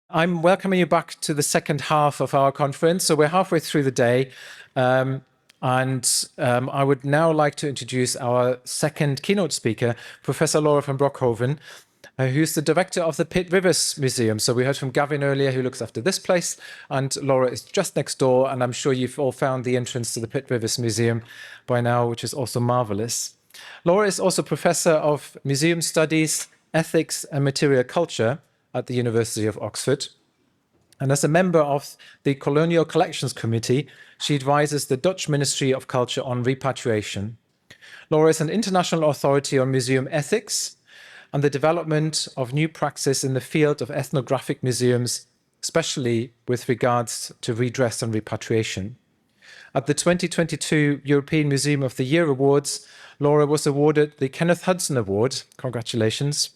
I'm welcoming you back to the second half of our conference. So we're halfway through the day. I would now like to introduce our second keynote speaker, Professor Laura van Broekhoven, who's the director of the Pitt Rivers Museum. So we heard from Gavin earlier, who looks after this place, and Laura is just next door. And I'm sure you've all found the entrance to the Pitt Rivers Museum by now, which is also marvelous. Laura is also Professor of Museum Studies, Ethics and Material Culture at the University of Oxford. And as a member of the Colonial Collections Committee, she advises the Dutch Ministry of Culture on repatriation. Laura is an international authority on museum ethics and the development of new praxis in the field of ethnographic museums, especially with regards to redress and repatriation. At the 2022 European Museum of the Year Awards, Laura was awarded the Kenneth Hudson Award, congratulations,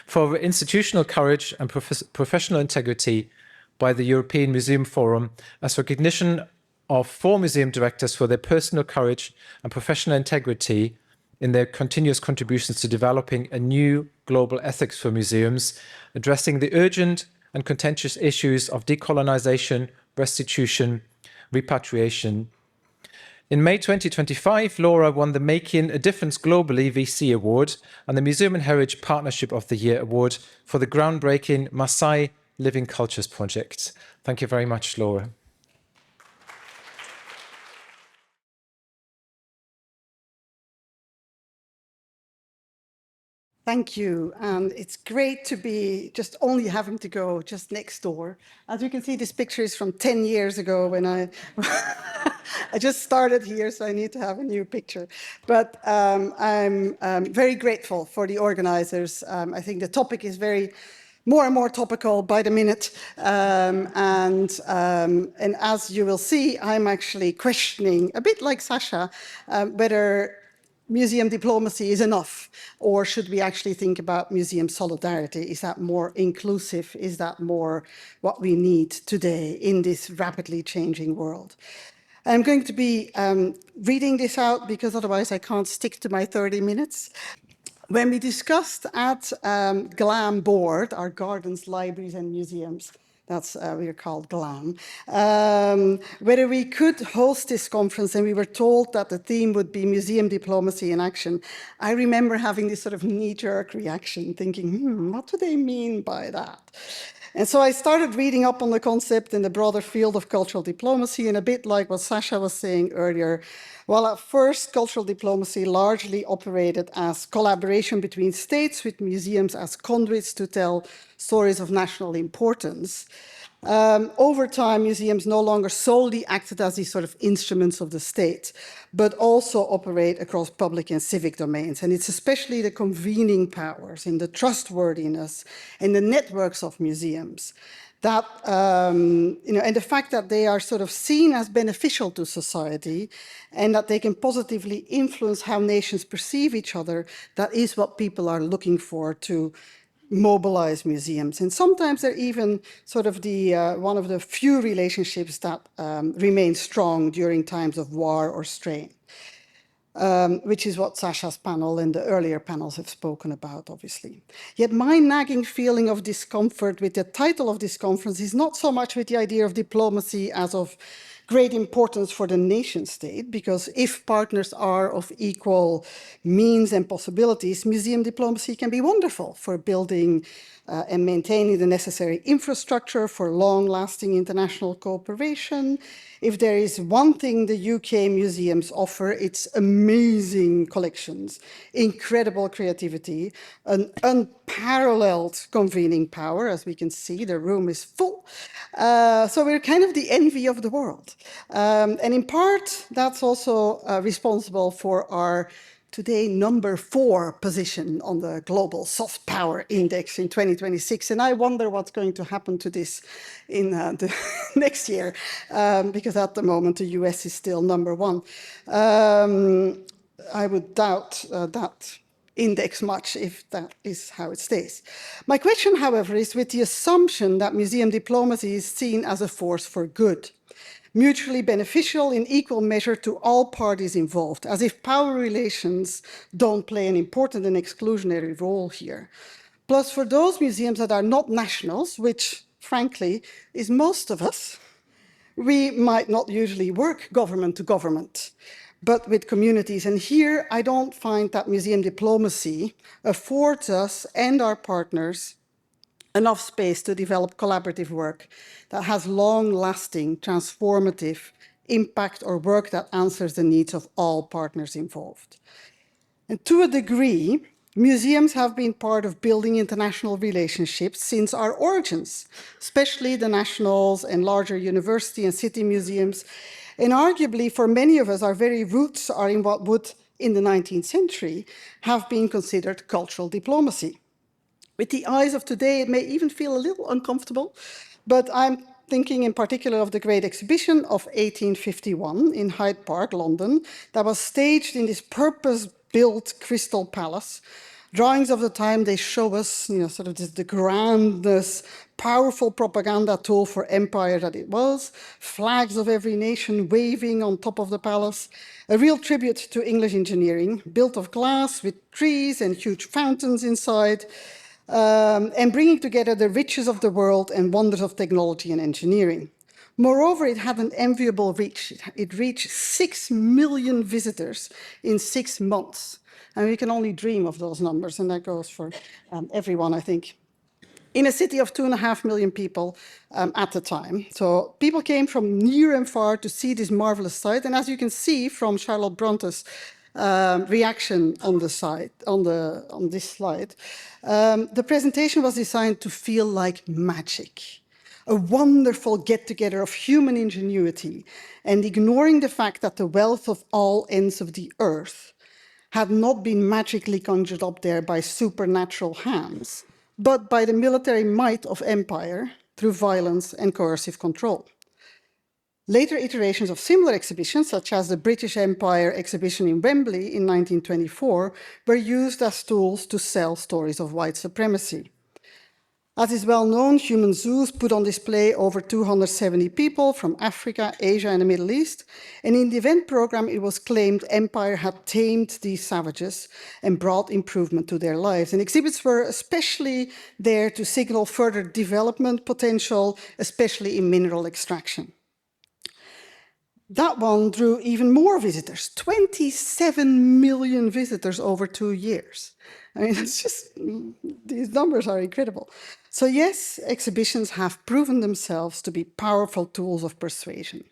for institutional courage and professional integrity by the European Museum Forum as recognition of 4 museum directors for their personal courage and professional integrity in their continuous contributions to developing a new global ethics for museums, addressing the urgent and contentious issues of decolonization, restitution, repatriation. In May 2025, Laura won the Making a Difference Globally VC Award and the Museum and Heritage Partnership of the Year Award for the groundbreaking Maasai Living Cultures project. Thank you very much, Laura. Thank you, and it's great to be just only having to go just next door. As you can see, this picture is from 10 years ago when I just started here, so I need to have a new picture. But I'm very grateful for the organizers. I think the topic is more and more topical by the minute. And as you will see, I'm actually questioning, a bit like Sasha, whether museum diplomacy is enough, or should we actually think about museum solidarity? Is that more inclusive? Is that more what we need today in this rapidly changing world? I'm going to be reading this out because otherwise I can't stick to my 30 minutes. When we discussed at GLAM board, our gardens, libraries and museums, that's we're called GLAM, whether we could host this conference, and we were told that the theme would be museum diplomacy in action. I remember having this sort of knee-jerk reaction, thinking, what do they mean by that? And so I started reading up on the concept in the broader field of cultural diplomacy, and a bit like what Sasha was saying earlier, while at first cultural diplomacy largely operated as collaboration between states with museums as conduits to tell stories of national importance, over time, museums no longer solely acted as these sort of instruments of the state, but also operate across public and civic domains. And it's especially the convening powers and the trustworthiness and the networks of museums that, and the fact that they are sort of seen as beneficial to society and that they can positively influence how nations perceive each other, that is what people are looking for to mobilize museums. And sometimes they're even sort of one of the few relationships that remain strong during times of war or strain, which is what Sasha's panel and the earlier panels have spoken about, obviously. Yet my nagging feeling of discomfort with the title of this conference is not so much with the idea of diplomacy as of great importance for the nation state, because if partners are of equal means and possibilities, museum diplomacy can be wonderful for building and maintaining the necessary infrastructure for long-lasting international cooperation. If there is one thing the UK museums offer, it's amazing collections, incredible creativity, an unparalleled convening power. As we can see, the room is full. So we're kind of the envy of the world. And in part, that's also responsible for our today number 4 position on the Global Soft Power Index in 2026. And I wonder what's going to happen to this in the next year, because at the moment the US is still number 1. I would doubt that index much if that is how it stays. My question, however, is with the assumption that museum diplomacy is seen as a force for good, mutually beneficial in equal measure to all parties involved, as if power relations don't play an important and exclusionary role here. Plus, for those museums that are not nationals, which frankly is most of us, we might not usually work government to government, but with communities. And here, I don't find that museum diplomacy affords us and our partners enough space to develop collaborative work that has long-lasting, transformative impact, or work that answers the needs of all partners involved. And to a degree, museums have been part of building international relationships since our origins, especially the nationals and larger university and city museums. And arguably, for many of us, our very roots are in what would, in the 19th century, have been considered cultural diplomacy. With the eyes of today, it may even feel a little uncomfortable, but I'm thinking in particular of the Great Exhibition of 1851 in Hyde Park, London, that was staged in this purpose-built Crystal Palace. Drawings of the time, they show us, sort of the grandness, powerful propaganda tool for empire that it was, flags of every nation waving on top of the palace, a real tribute to English engineering, built of glass with trees and huge fountains inside, and bringing together the riches of the world and wonders of technology and engineering. Moreover, it had an enviable reach. It reached 6 million visitors in 6 months. And we can only dream of those numbers, and that goes for everyone, I think. In a city of 2.5 million people at the time. So people came from near and far to see this marvelous site. And as you can see from Charlotte Bronte's reaction on the site, on this slide, the presentation was designed to feel like magic, a wonderful get-together of human ingenuity, and ignoring the fact that the wealth of all ends of the earth had not been magically conjured up there by supernatural hands, but by the military might of empire through violence and coercive control. Later iterations of similar exhibitions, such as the British Empire exhibition in Wembley in 1924, were used as tools to sell stories of white supremacy. As is well known, human zoos put on display over 270 people from Africa, Asia, and the Middle East. And in the event program, it was claimed empire had tamed these savages and brought improvement to their lives. And exhibits were especially there to signal further development potential, especially in mineral extraction. That one drew even more visitors, 27 million visitors over 2 years. I mean, it's just, these numbers are incredible. So yes, exhibitions have proven themselves to be powerful tools of persuasion,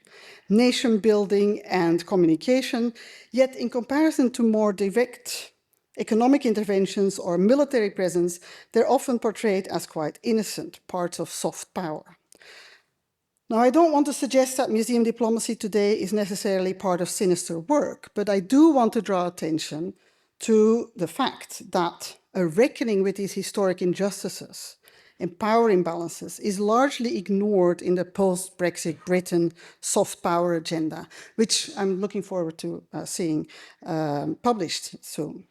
nation building and communication, yet in comparison to more direct economic interventions or military presence, they're often portrayed as quite innocent parts of soft power. Now, I don't want to suggest that museum diplomacy today is necessarily part of sinister work, but I do want to draw attention to the fact that a reckoning with these historic injustices and power imbalances is largely ignored in the post-Brexit Britain soft power agenda, which I'm looking forward to seeing published soon.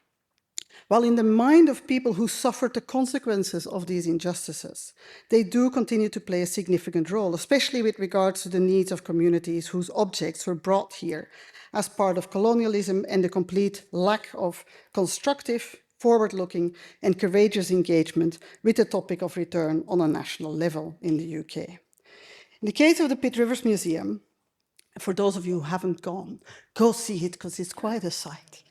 While in the mind of people who suffered the consequences of these injustices, they do continue to play a significant role, especially with regards to the needs of communities whose objects were brought here as part of colonialism and the complete lack of constructive, forward-looking and courageous engagement with the topic of return on a national level in the UK. In the case of the Pitt Rivers Museum, for those of you who haven't gone, go see it because it's quite a sight.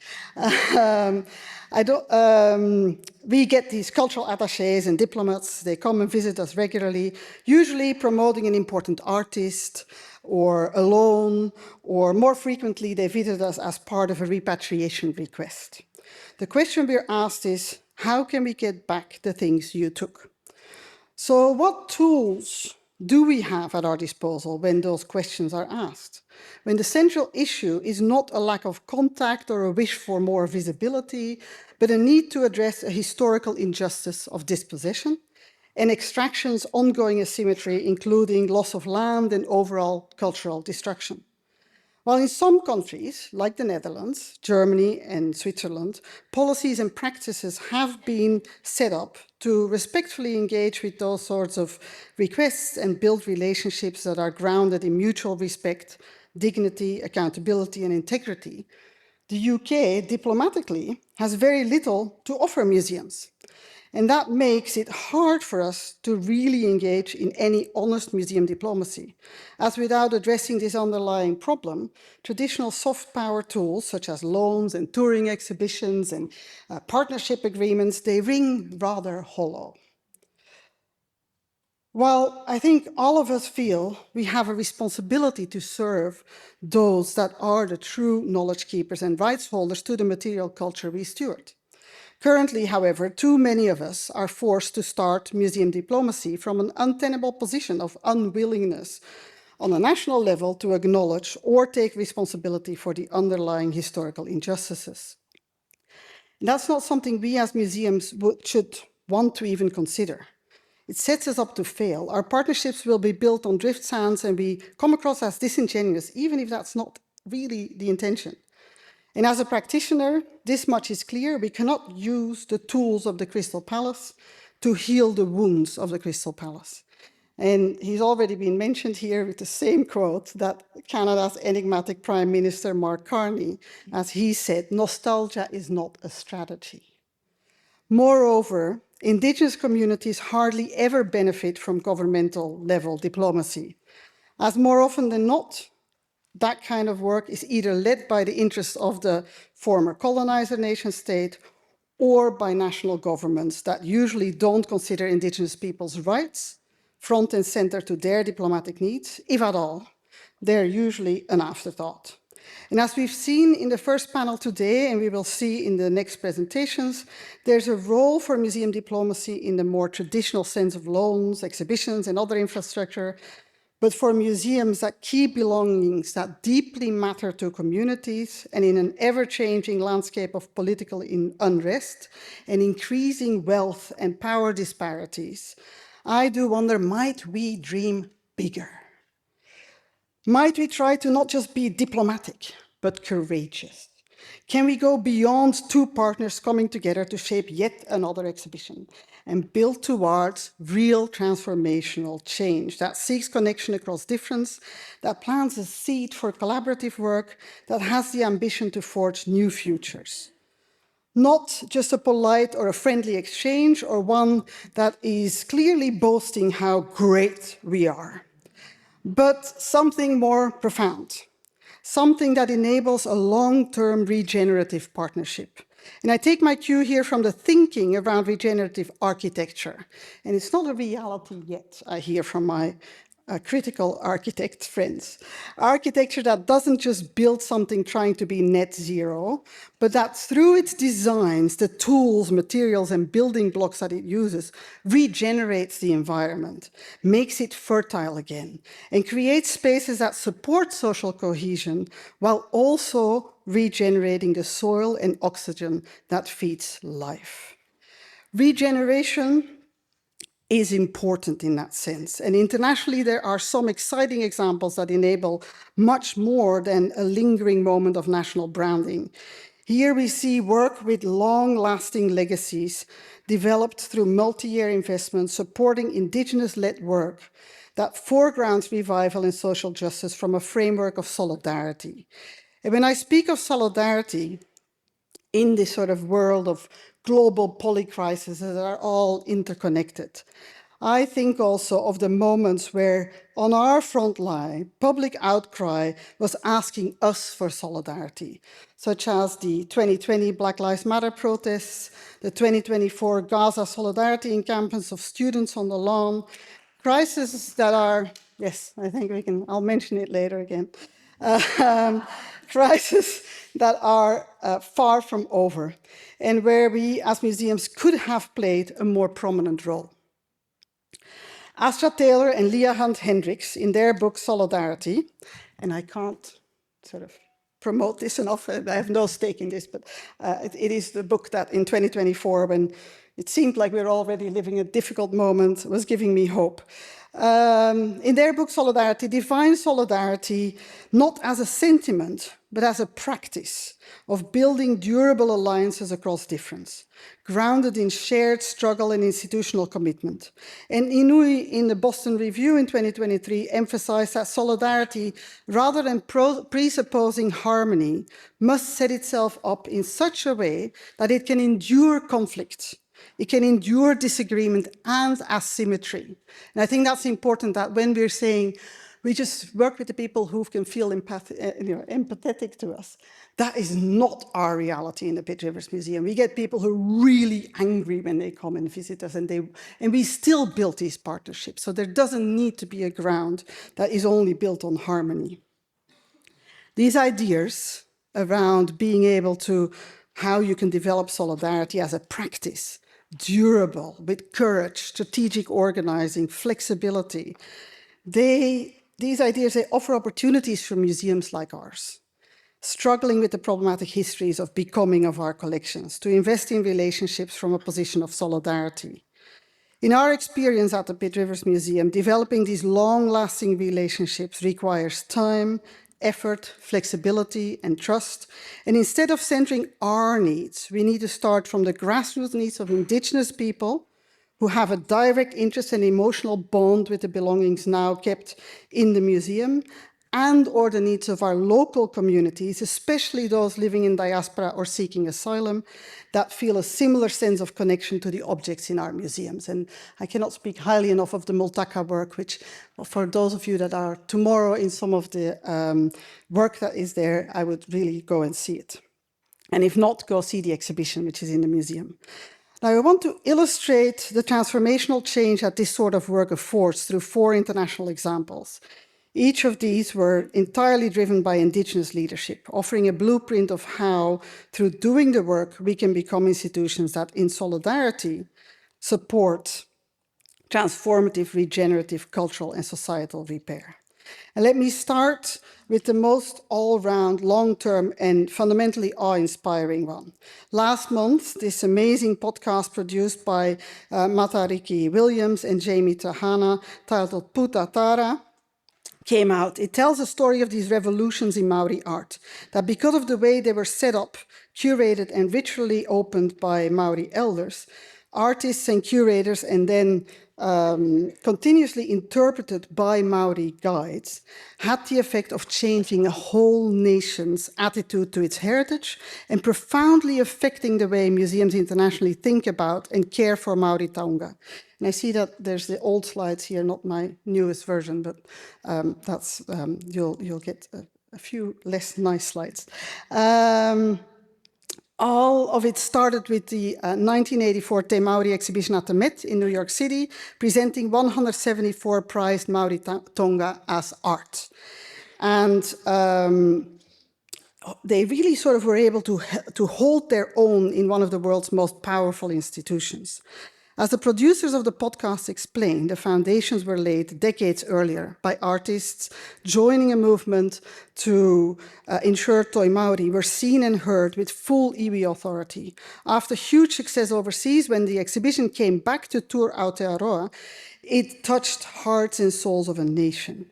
We get these cultural attachés and diplomats. They come and visit us regularly, usually promoting an important artist or alone, or more frequently, they visit us as part of a repatriation request. The question we're asked is, how can we get back the things you took? So what tools do we have at our disposal when those questions are asked? When the central issue is not a lack of contact or a wish for more visibility, but a need to address a historical injustice of dispossession and extraction's ongoing asymmetry, including loss of land and overall cultural destruction. While in some countries, like the Netherlands, Germany, and Switzerland, policies and practices have been set up to respectfully engage with those sorts of requests and build relationships that are grounded in mutual respect, dignity, accountability, and integrity, the UK, diplomatically, has very little to offer museums. And that makes it hard for us to really engage in any honest museum diplomacy, as without addressing this underlying problem, traditional soft power tools such as loans and touring exhibitions and partnership agreements, they ring rather hollow. While I think all of us feel we have a responsibility to serve those that are the true knowledge keepers and rights holders to the material culture we steward. Currently, however, too many of us are forced to start museum diplomacy from an untenable position of unwillingness on a national level to acknowledge or take responsibility for the underlying historical injustices. And that's not something we as museums should want to even consider. It sets us up to fail. Our partnerships will be built on drift sands and we come across as disingenuous, even if that's not really the intention. And as a practitioner, this much is clear: we cannot use the tools of the Crystal Palace to heal the wounds of the Crystal Palace. And he's already been mentioned here with the same quote that Canada's enigmatic Prime Minister Mark Carney, as he said, "Nostalgia is not a strategy." Moreover, Indigenous communities hardly ever benefit from governmental level diplomacy, as more often than not, that kind of work is either led by the interests of the former colonizer nation state or by national governments that usually don't consider Indigenous people's rights front and center to their diplomatic needs. If at all, they're usually an afterthought. And as we've seen in the first panel today, and we will see in the next presentations, there's a role for museum diplomacy in the more traditional sense of loans, exhibitions, and other infrastructure. But for museums that keep belongings that deeply matter to communities, and in an ever-changing landscape of political unrest and increasing wealth and power disparities, I do wonder, might we dream bigger? Might we try to not just be diplomatic, but courageous? Can we go beyond two partners coming together to shape yet another exhibition and build towards real transformational change that seeks connection across difference, that plants a seed for collaborative work, that has the ambition to forge new futures? Not just a polite or a friendly exchange, or one that is clearly boasting how great we are, but something more profound. Something that enables a long-term regenerative partnership. And I take my cue here from the thinking around regenerative architecture. And it's not a reality yet, I hear from my critical architect friends. Architecture that doesn't just build something trying to be net zero, but that through its designs, the tools, materials, and building blocks that it uses, regenerates the environment, makes it fertile again, and creates spaces that support social cohesion while also regenerating the soil and oxygen that feeds life. Regeneration is important in that sense. And internationally, there are some exciting examples that enable much more than a lingering moment of national branding. Here we see work with long-lasting legacies developed through multi-year investments supporting Indigenous-led work that foregrounds revival and social justice from a framework of solidarity. And when I speak of solidarity, in this sort of world of global polycrises that are all interconnected, I think also of the moments where on our front line, public outcry was asking us for solidarity, such as the 2020 Black Lives Matter protests, the 2024 Gaza solidarity encampments of students on the lawn, crises that are, yes, I think I'll mention it later again, crises that are far from over, and where we as museums could have played a more prominent role. Astra Taylor and Leah Hunt Hendricks, in their book Solidarity, and I can't sort of promote this enough, I have no stake in this, but it is the book that in 2024, when it seemed like we were already living a difficult moment, was giving me hope. In their book Solidarity, define solidarity not as a sentiment, but as a practice of building durable alliances across difference, grounded in shared struggle and institutional commitment. And Inouye, in the Boston Review in 2023, emphasized that solidarity, rather than presupposing harmony, must set itself up in such a way that it can endure conflict It can endure disagreement and asymmetry. And I think that's important, that when we're saying we just work with the people who can feel empathetic to us, that is not our reality in the Pitt Rivers Museum. We get people who are really angry when they come and visit us, and we still build these partnerships. So there doesn't need to be a ground that is only built on harmony. These ideas around being able to, how you can develop solidarity as a practice, durable, with courage, strategic organizing, flexibility, these ideas, they offer opportunities for museums like ours, struggling with the problematic histories of becoming of our collections, to invest in relationships from a position of solidarity. In our experience at the Pitt Rivers Museum, developing these long-lasting relationships requires time, effort, flexibility, and trust. And instead of centering our needs, we need to start from the grassroots needs of Indigenous people who have a direct interest and emotional bond with the belongings now kept in the museum, and or the needs of our local communities, especially those living in diaspora or seeking asylum, that feel a similar sense of connection to the objects in our museums. And I cannot speak highly enough of the Multaka work, which for those of you that are tomorrow in some of the work that is there, I would really go and see it. And if not, go see the exhibition, which is in the museum. Now, I want to illustrate the transformational change that this sort of work affords through 4 international examples. Each of these were entirely driven by Indigenous leadership, offering a blueprint of how, through doing the work, we can become institutions that, in solidarity, support transformative, regenerative, cultural and societal repair. And let me start with the most all-round, long-term and fundamentally awe-inspiring one. Last month, this amazing podcast produced by Matariki Williams and Jamie Tahana, titled Putatara, came out. It tells a story of these revolutions in Maori art, that because of the way they were set up, curated and ritually opened by Maori elders, artists and curators, and then continuously interpreted by Maori guides, had the effect of changing a whole nation's attitude to its heritage and profoundly affecting the way museums internationally think about and care for Maori Taonga. And I see that there's the old slides here, not my newest version, but you'll get a few less nice slides. All of it started with the 1984 Te Maori exhibition at the Met in New York City, presenting 174 prized Maori Tonga as art. And they really sort of were able to hold their own in one of the world's most powerful institutions. As the producers of the podcast explained, the foundations were laid decades earlier by artists joining a movement to ensure Toi Maori were seen and heard with full iwi authority. After huge success overseas, when the exhibition came back to tour Aotearoa, it touched hearts and souls of a nation,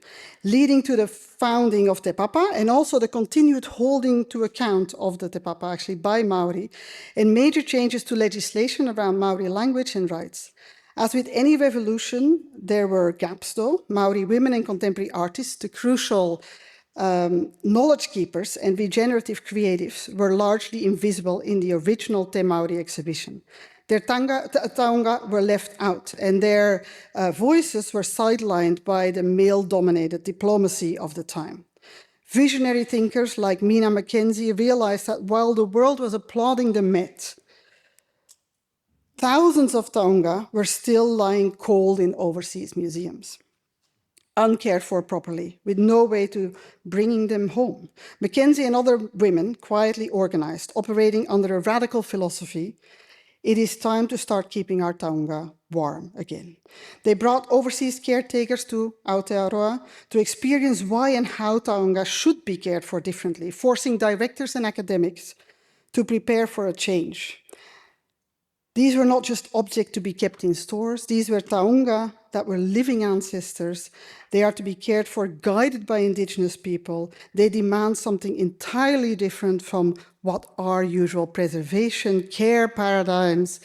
leading to the founding of Te Papa and also the continued holding to account of the Te Papa actually by Maori, and major changes to legislation around Maori language and rights. As with any revolution, there were gaps though. Maori women and contemporary artists, the crucial knowledge keepers and regenerative creatives, were largely invisible in the original Te Maori exhibition. Their taonga were left out, and their voices were sidelined by the male-dominated diplomacy of the time. Visionary thinkers like Mina Mackenzie realized that while the world was applauding the Met, thousands of taonga were still lying cold in overseas museums, uncared for properly, with no way to bringing them home. Mackenzie and other women quietly organized, operating under a radical philosophy: it is time to start keeping our taonga warm again. They brought overseas caretakers to Aotearoa to experience why and how taonga should be cared for differently, forcing directors and academics to prepare for a change. These were not just objects to be kept in stores. These were taonga that were living ancestors. They are to be cared for, guided by Indigenous people. They demand something entirely different from what our usual preservation, care paradigms,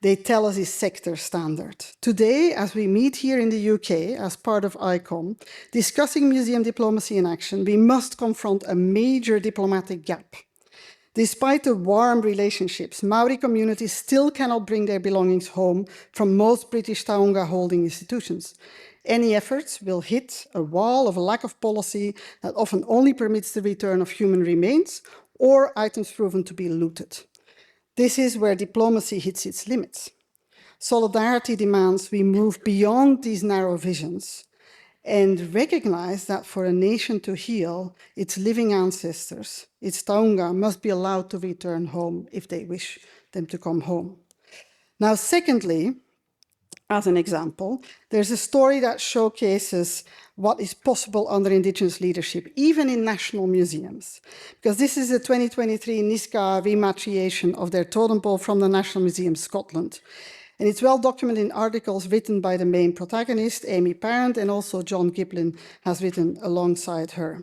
they tell us is sector standard. Today, as we meet here in the UK as part of ICOM, discussing museum diplomacy in action, we must confront a major diplomatic gap. Despite the warm relationships, Maori communities still cannot bring their belongings home from most British Taonga holding institutions. Any efforts will hit a wall of a lack of policy that often only permits the return of human remains or items proven to be looted. This is where diplomacy hits its limits. Solidarity demands we move beyond these narrow visions and recognize that for a nation to heal, its living ancestors, its Taonga, must be allowed to return home if they wish them to come home. Now, secondly, as an example, there's a story that showcases what is possible under Indigenous leadership, even in national museums. Because this is a 2023 Niska rematriation of their totem pole from the National Museum Scotland. And it's well documented in articles written by the main protagonist, Amy Parent, and also John Giblin has written alongside her.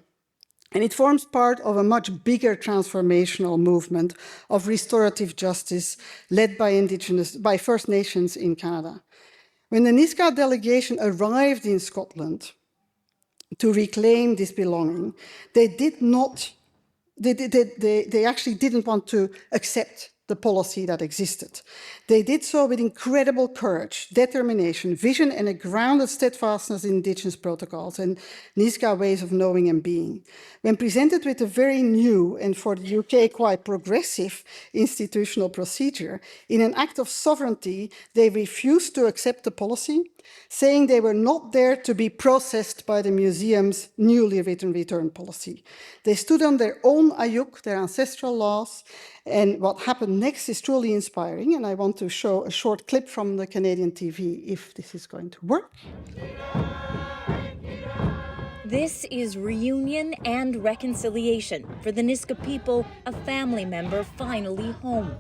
And it forms part of a much bigger transformational movement of restorative justice led by First Nations in Canada. When the Niska delegation arrived in Scotland to reclaim this belonging, they actually didn't want to accept the policy that existed. They did so with incredible courage, determination, vision, and a grounded steadfastness in Indigenous protocols and Niska ways of knowing and being. When presented with a very new and for the UK quite progressive institutional procedure, in an act of sovereignty, they refused to accept the policy, saying they were not there to be processed by the museum's newly written return policy. They stood on their own ayuk, their ancestral laws, and what happened next is truly inspiring, and I want to show a short clip from the Canadian TV, if this is going to work. This is reunion and reconciliation for the Niska people, a family member finally home.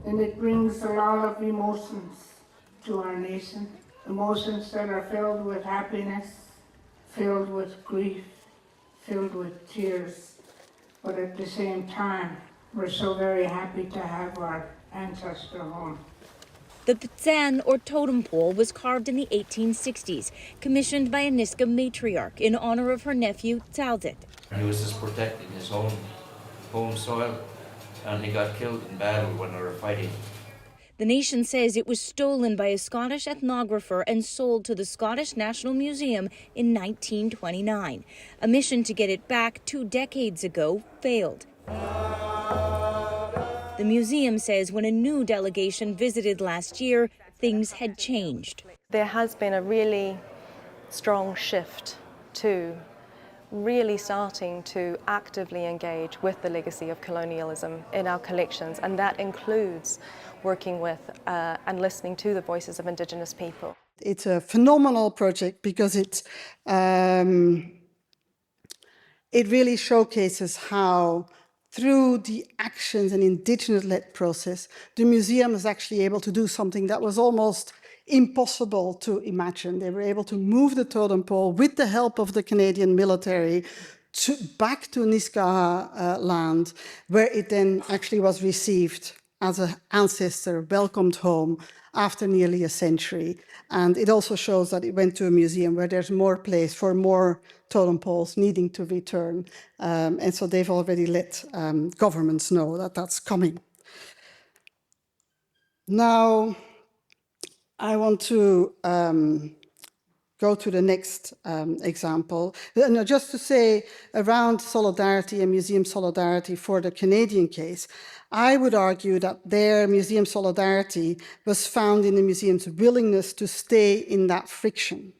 And it brings a lot of emotions to our nation, emotions that are filled with happiness, filled with grief, filled with tears. But at the same time, we're so very happy to have our ancestor home. The Ptsan, or totem pole, was carved in the 1860s, commissioned by a Niska matriarch in honor of her nephew, Talzit. He was just protecting his own home soil, and he got killed in battle when they were fighting. The nation says it was stolen by a Scottish ethnographer and sold to the Scottish National Museum in 1929. A mission to get it back 2 decades ago failed. The museum says when a new delegation visited last year, things had changed. There has been a really strong shift to really starting to actively engage with the legacy of colonialism in our collections, and that includes working with and listening to the voices of Indigenous people. It's a phenomenal project because it really showcases how, through the actions and Indigenous-led process, the museum is actually able to do something that was almost impossible to imagine. They were able to move the totem pole with the help of the Canadian military back to Niska land, where it then actually was received as an ancestor, welcomed home after nearly a century. And it also shows that it went to a museum where there's more place for more totem poles needing to return. And so they've already let governments know that that's coming. Now, I want to go to the next example. No, just to say, around solidarity and museum solidarity for the Canadian case, I would argue that their museum solidarity was found in the museum's willingness to stay in that friction.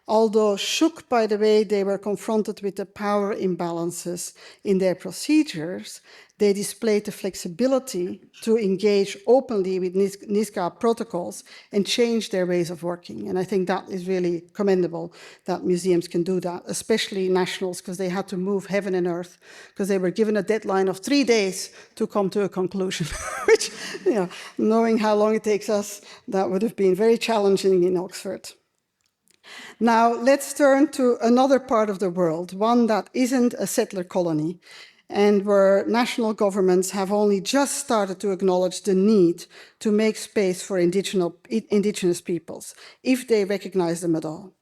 Although shook by the way they were confronted with the power imbalances in their procedures, they displayed the flexibility to engage openly with Niska protocols and change their ways of working. And I think that is really commendable that museums can do that, especially nationals, because they had to move heaven and earth, because they were given a deadline of 3 days to come to a conclusion, which, you know, knowing how long it takes us, that would have been very challenging in Oxford. Now, let's turn to another part of the world, one that isn't a settler colony, and where national governments have only just started to acknowledge the need to make space for indigenous peoples, if they recognize them at all.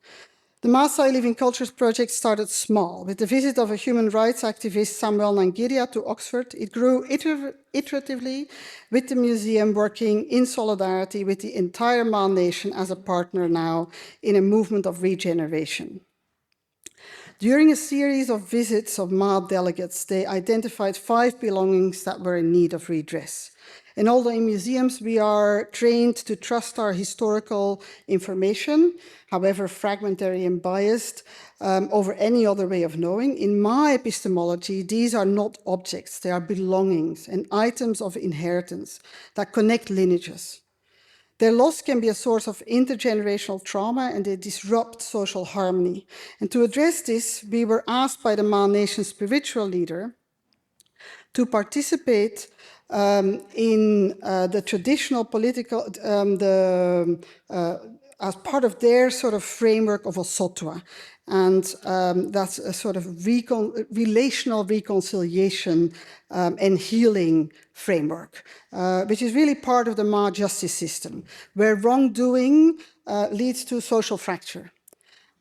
The Maasai Living Cultures project started small. With the visit of a human rights activist, Samuel Nangiria, to Oxford, it grew iteratively, with the museum working in solidarity with the entire Ma nation as a partner now in a movement of regeneration. During a series of visits of Ma delegates, they identified 5 belongings that were in need of redress. And although in museums we are trained to trust our historical information, however fragmentary and biased, over any other way of knowing, in my epistemology, these are not objects, they are belongings and items of inheritance that connect lineages. Their loss can be a source of intergenerational trauma and they disrupt social harmony. And to address this, we were asked by the Ma Nation spiritual leader to participate in the traditional political, as part of their sort of framework of Osotwa. And that's a sort of relational reconciliation and healing framework, which is really part of the Ma justice system, where wrongdoing leads to social fracture.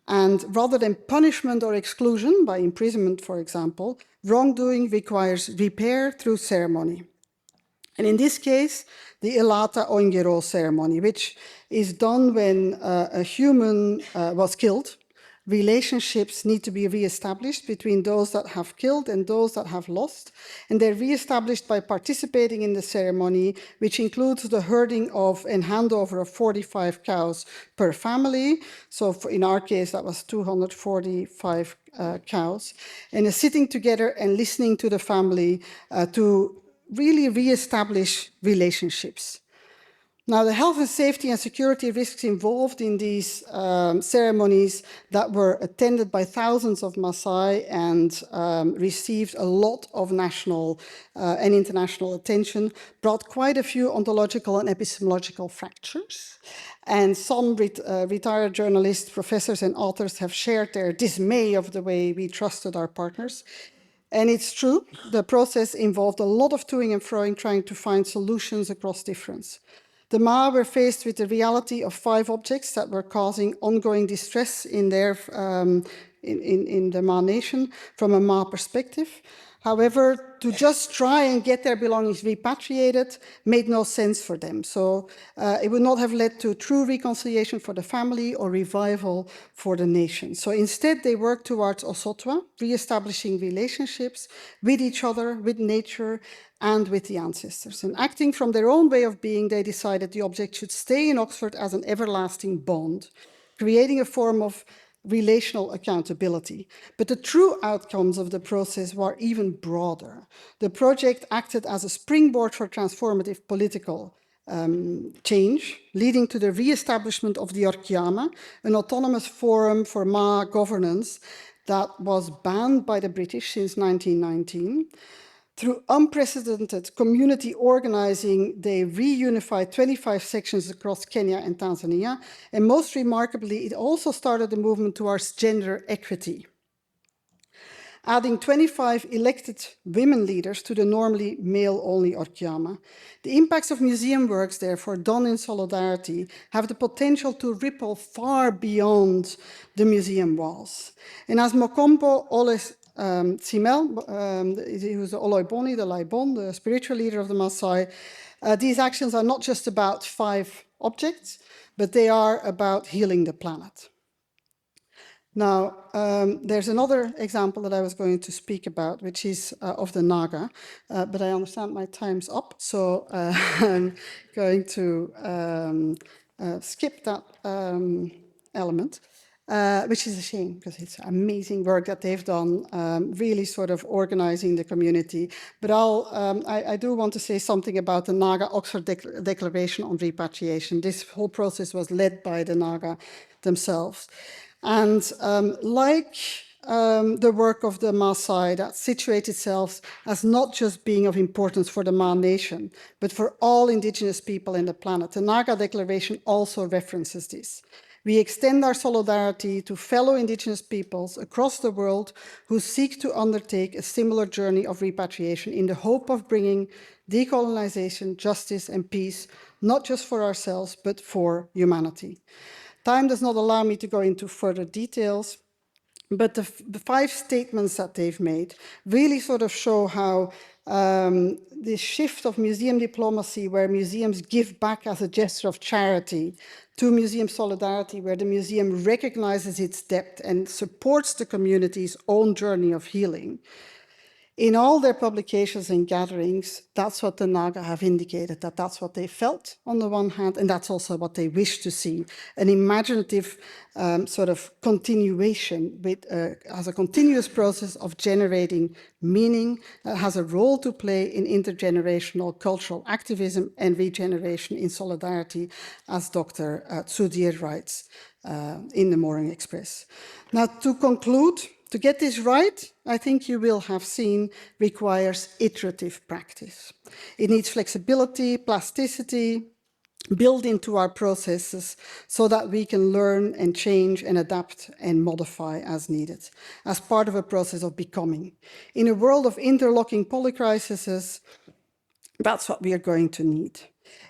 And rather than punishment or exclusion by imprisonment, for example, wrongdoing requires repair through ceremony. And in this case, the Ilata Ongero ceremony, which is done when a human was killed. Relationships need to be reestablished between those that have killed and those that have lost. And they're reestablished by participating in the ceremony, which includes the herding of and handover of 45 cows per family. So in our case, that was 245 cows. And a sitting together and listening to the family to really reestablish relationships. Now, the health and safety and security risks involved in these ceremonies that were attended by thousands of Maasai and received a lot of national and international attention brought quite a few ontological and epistemological fractures. And some retired journalists, professors, and authors have shared their dismay of the way we trusted our partners. And it's true, the process involved a lot of toing and froing, trying to find solutions across difference. The Ma were faced with the reality of 5 objects that were causing ongoing distress in their in the Ma nation from a Ma perspective. However, to just try and get their belongings repatriated made no sense for them. So it would not have led to true reconciliation for the family or revival for the nation. So instead, they worked towards Osotwa, re-establishing relationships with each other, with nature, and with the ancestors. And acting from their own way of being, they decided the object should stay in Oxford as an everlasting bond, creating a form of relational accountability. But the true outcomes of the process were even broader. The project acted as a springboard for transformative political change, leading to the re-establishment of the Orkiama, an autonomous forum for Ma governance that was banned by the British since 1919. Through unprecedented community organizing, they reunified 25 sections across Kenya and Tanzania. And most remarkably, it also started a movement towards gender equity, adding 25 elected women leaders to the normally male-only Orkiama. The impacts of museum works, therefore, done in solidarity, have the potential to ripple far beyond the museum walls. And as Mokombo Oles Simel, who's the Oloiboni, the Laibon, the spiritual leader of the Maasai, these actions are not just about 5 objects, but they are about healing the planet. Now, there's another example that I was going to speak about, which is of the Naga, but I understand my time's up, so I'm going to skip that element. Which is a shame, because it's amazing work that they've done, really sort of organizing the community. But I do want to say something about the Naga Oxford Declaration on Repatriation. This whole process was led by the Naga themselves. And like the work of the Maasai that situates itself as not just being of importance for the Ma nation, but for all indigenous people in the planet, the Naga Declaration also references this. We extend our solidarity to fellow indigenous peoples across the world who seek to undertake a similar journey of repatriation in the hope of bringing decolonization, justice, and peace, not just for ourselves, but for humanity. Time does not allow me to go into further details, but the 5 statements that they've made really sort of show how this shift of museum diplomacy, where museums give back as a gesture of charity, to museum solidarity, where the museum recognizes its depth and supports the community's own journey of healing. In all their publications and gatherings, that's what the Naga have indicated, that that's what they felt on the one hand, and that's also what they wish to see, an imaginative sort of continuation with, as a continuous process of generating meaning that has a role to play in intergenerational cultural activism and regeneration in solidarity, as Dr. Tsudir writes in the Morning Express. Now, to conclude, to get this right, I think you will have seen, requires iterative practice. It needs flexibility, plasticity, built into our processes so that we can learn and change and adapt and modify as needed, as part of a process of becoming. In a world of interlocking polycrises, that's what we are going to need.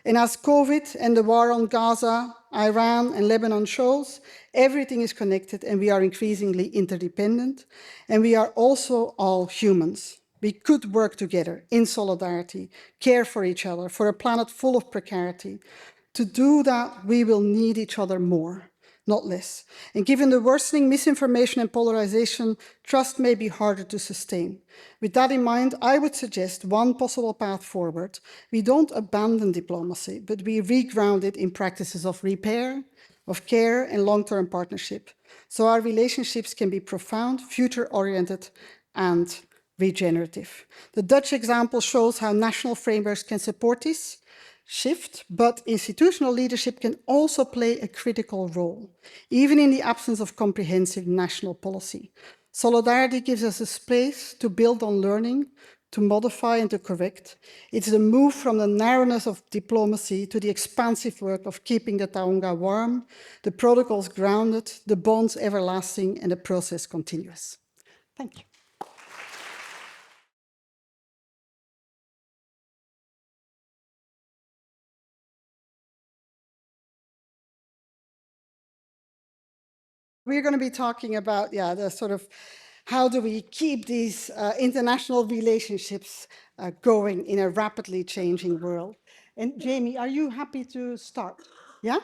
And as COVID and the war on Gaza, Iran and Lebanon shows, everything is connected and we are increasingly interdependent. And we are also all humans. We could work together in solidarity, care for each other, for a planet full of precarity. To do that, we will need each other more, not less. And given the worsening misinformation and polarization, trust may be harder to sustain. With that in mind, I would suggest one possible path forward. We don't abandon diplomacy, but we reground it in practices of repair, of care, and long-term partnership. So our relationships can be profound, future-oriented, and regenerative. The Dutch example shows how national frameworks can support this shift, but institutional leadership can also play a critical role, even in the absence of comprehensive national policy. Solidarity gives us a space to build on learning, to modify and to correct. It's the move from the narrowness of diplomacy to the expansive work of keeping the Taonga warm, the protocols grounded, the bonds everlasting, and the process continuous. Thank you. We're going to be talking about, the sort of how do we keep these international relationships going in a rapidly changing world. And Jamie, are you happy to start? Yeah?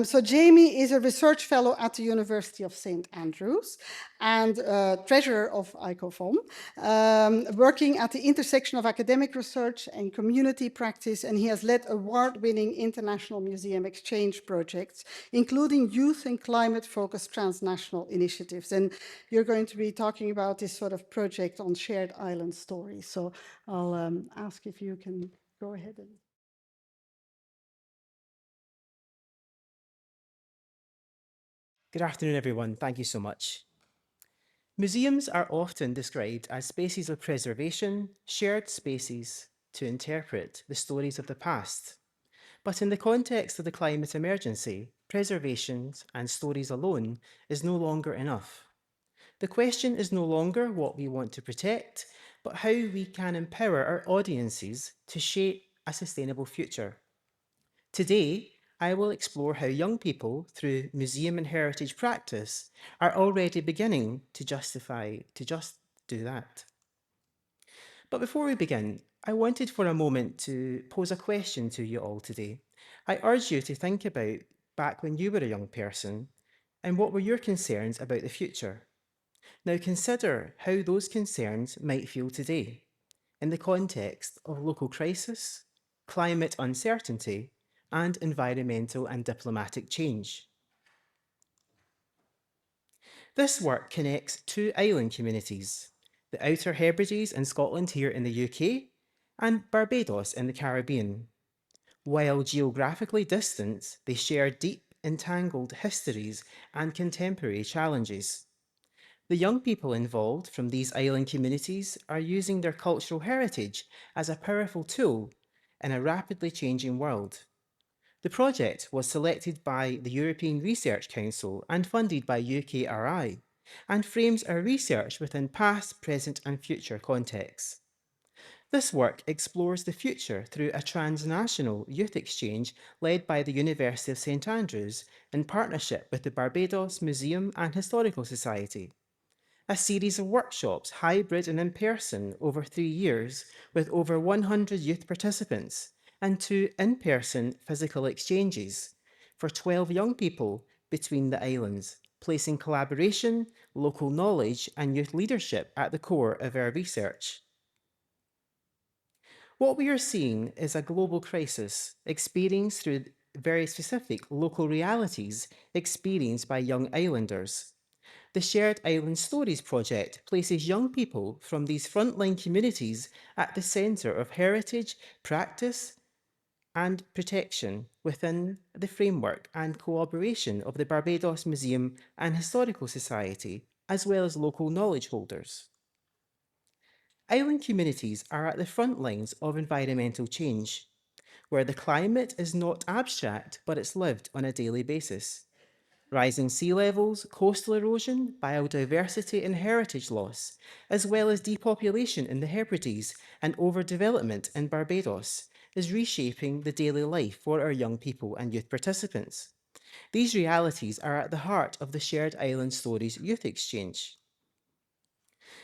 So Jamie is a research fellow at the University of St. Andrews and treasurer of ICOM, working at the intersection of academic research and community practice, and he has led award-winning international museum exchange projects, including youth and climate-focused transnational initiatives. And you're going to be talking about this sort of project on shared island stories. So I'll ask if you can go ahead and... Good afternoon, everyone. Thank you so much. Museums are often described as spaces of preservation, shared spaces to interpret the stories of the past. But in the context of the climate emergency, preservation and stories alone is no longer enough. The question is no longer what we want to protect, but how we can empower our audiences to shape a sustainable future. Today, I will explore how young people, through museum and heritage practice, are already beginning to just do that. But before we begin, I wanted for a moment to pose a question to you all today. I urge you to think about back when you were a young person and what were your concerns about the future. Now consider how those concerns might feel today in the context of local crisis, climate uncertainty, and environmental and diplomatic change. This work connects 2 island communities, the Outer Hebrides in Scotland here in the UK, and Barbados in the Caribbean. While geographically distant, they share deep, entangled histories and contemporary challenges. The young people involved from these island communities are using their cultural heritage as a powerful tool in a rapidly changing world. The project was selected by the European Research Council and funded by UKRI, and frames our research within past, present and future contexts. This work explores the future through a transnational youth exchange led by the University of St Andrews in partnership with the Barbados Museum and Historical Society. A series of workshops, hybrid and in person, over 3 years, with over 100 youth participants, and 2 in person physical exchanges for 12 young people between the islands, placing collaboration, local knowledge, and youth leadership at the core of our research. What we are seeing is a global crisis experienced through very specific local realities experienced by young islanders. The Shared Island Stories project places young people from these frontline communities at the centre of heritage, practice, and protection within the framework and cooperation of the Barbados Museum and Historical Society, as well as local knowledge holders. Island communities are at the front lines of environmental change, where the climate is not abstract, but it's lived on a daily basis. Rising sea levels, coastal erosion, biodiversity and heritage loss, as well as depopulation in the Hebrides and overdevelopment in Barbados, is reshaping the daily life for our young people and youth participants. These realities are at the heart of the Shared Island Stories Youth Exchange.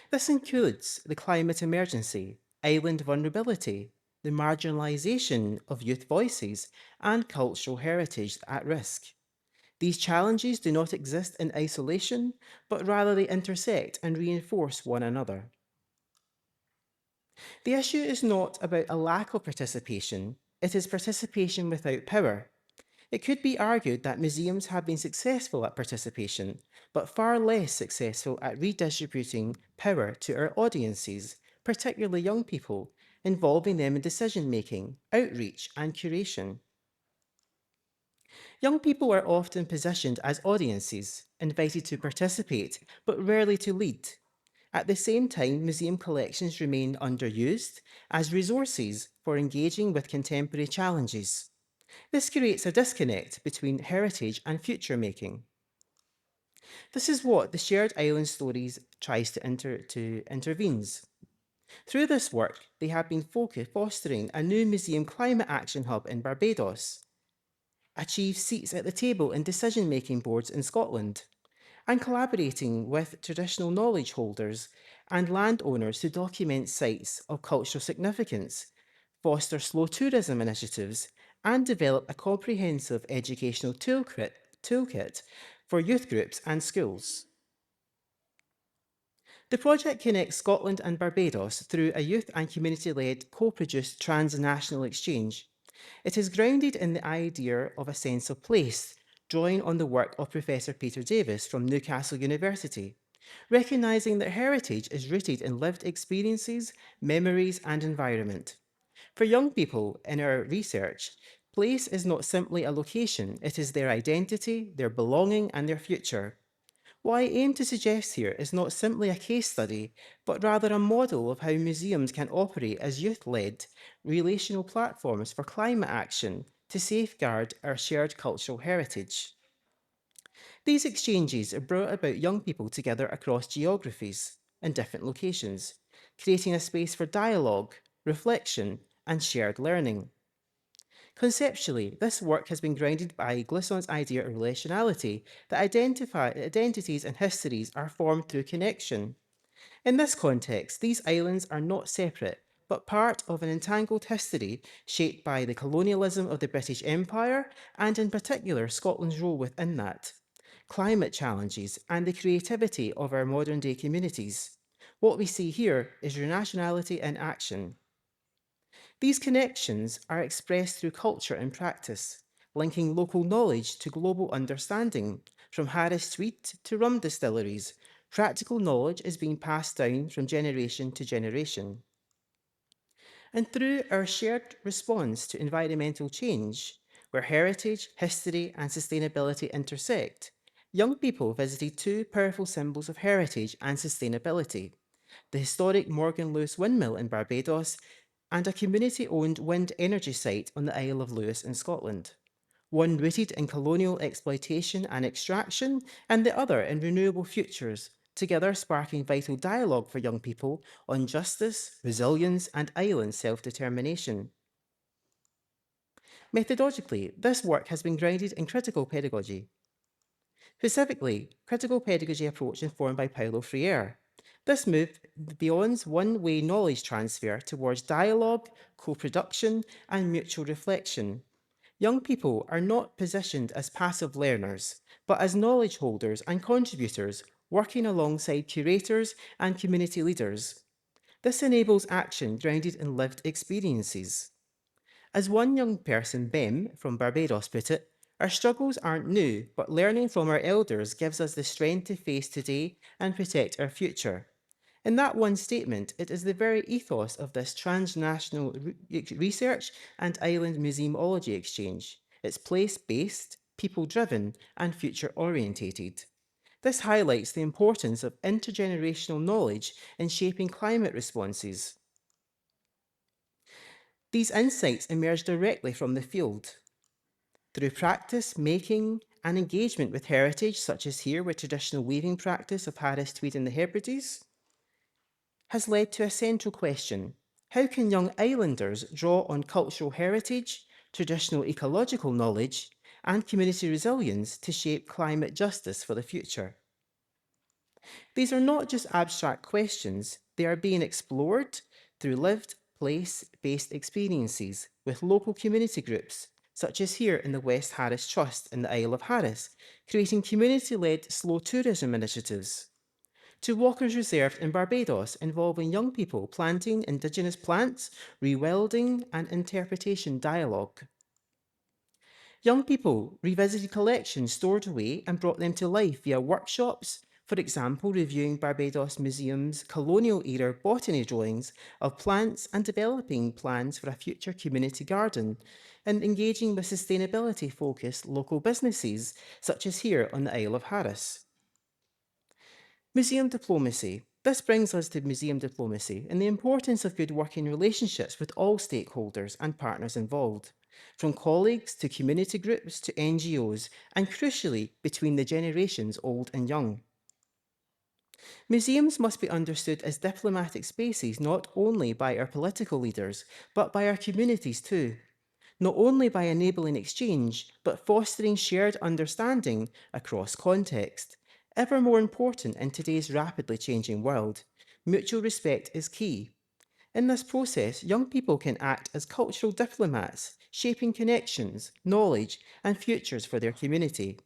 This includes the climate emergency, island vulnerability, the marginalisation of youth voices, and cultural heritage at risk. These challenges do not exist in isolation, but rather they intersect and reinforce one another. The issue is not about a lack of participation, it is participation without power. It could be argued that museums have been successful at participation, but far less successful at redistributing power to our audiences, particularly young people, involving them in decision making, outreach, and curation. Young people are often positioned as audiences, invited to participate, but rarely to lead. At the same time, museum collections remain underused as resources for engaging with contemporary challenges. This creates a disconnect between heritage and future making. This is what the Shared Island Stories tries to intervenes. Through this work, they have been fostering a new museum climate action hub in Barbados, achieve seats at the table in decision-making boards in Scotland, and collaborating with traditional knowledge holders and landowners to document sites of cultural significance, foster slow tourism initiatives, and develop a comprehensive educational toolkit for youth groups and schools. The project connects Scotland and Barbados through a youth and community-led co-produced transnational exchange. It is grounded in the idea of a sense of place, drawing on the work of Professor Peter Davis from Newcastle University, recognising that heritage is rooted in lived experiences, memories and environment. For young people in our research, place is not simply a location, it is their identity, their belonging and their future. What I aim to suggest here is not simply a case study, but rather a model of how museums can operate as youth-led, relational platforms for climate action to safeguard our shared cultural heritage. These exchanges are brought about young people together across geographies in different locations, creating a space for dialogue, reflection, and shared learning. Conceptually, this work has been grounded by Glisson's idea of relationality, that identities and histories are formed through connection. In this context, these islands are not separate, but part of an entangled history shaped by the colonialism of the British Empire, and in particular Scotland's role within that, climate challenges, and the creativity of our modern-day communities. What we see here is renationality in action. These connections are expressed through culture and practice, linking local knowledge to global understanding. From Harris wheat to rum distilleries, practical knowledge is being passed down from generation to generation. And through our shared response to environmental change, where heritage, history, and sustainability intersect, young people visited 2 powerful symbols of heritage and sustainability: the historic Morgan Lewis windmill in Barbados and a community-owned wind energy site on the Isle of Lewis in Scotland, one rooted in colonial exploitation and extraction, and the other in renewable futures together sparking vital dialogue for young people on justice, resilience, and island self-determination. Methodologically, this work has been grounded in critical pedagogy. Specifically, critical pedagogy approach informed by Paulo Freire. This moved beyond one-way knowledge transfer towards dialogue, co-production, and mutual reflection. Young people are not positioned as passive learners, but as knowledge holders and contributors, working alongside curators and community leaders. This enables action grounded in lived experiences. As one young person, Bem, from Barbados put it, our struggles aren't new, but learning from our elders gives us the strength to face today and protect our future. In that one statement, it is the very ethos of this transnational research and island museumology exchange. It's place-based, people-driven, and future-orientated. This highlights the importance of intergenerational knowledge in shaping climate responses. These insights emerge directly from the field. Through practice, making, and engagement with heritage, such as here with traditional weaving practice of Harris Tweed in the Hebrides, has led to a central question. How can young islanders draw on cultural heritage, traditional ecological knowledge, and community resilience to shape climate justice for the future? These are not just abstract questions, they are being explored through lived, place-based experiences with local community groups, such as here in the West Harris Trust in the Isle of Harris, creating community-led slow tourism initiatives. To Walker's Reserve in Barbados, involving young people planting indigenous plants, rewilding, and interpretation dialogue. Young people revisited collections stored away and brought them to life via workshops, for example, reviewing Barbados Museum's colonial-era botany drawings of plants and developing plans for a future community garden, and engaging with sustainability-focused local businesses, such as here on the Isle of Harris. Museum diplomacy. This brings us to museum diplomacy and the importance of good working relationships with all stakeholders and partners involved, from colleagues to community groups to NGOs, and crucially, between the generations old and young. Museums must be understood as diplomatic spaces not only by our political leaders, but by our communities too. Not only by enabling exchange, but fostering shared understanding across context. Ever more important in today's rapidly changing world, mutual respect is key. In this process, young people can act as cultural diplomats, shaping connections, knowledge, and futures for their community.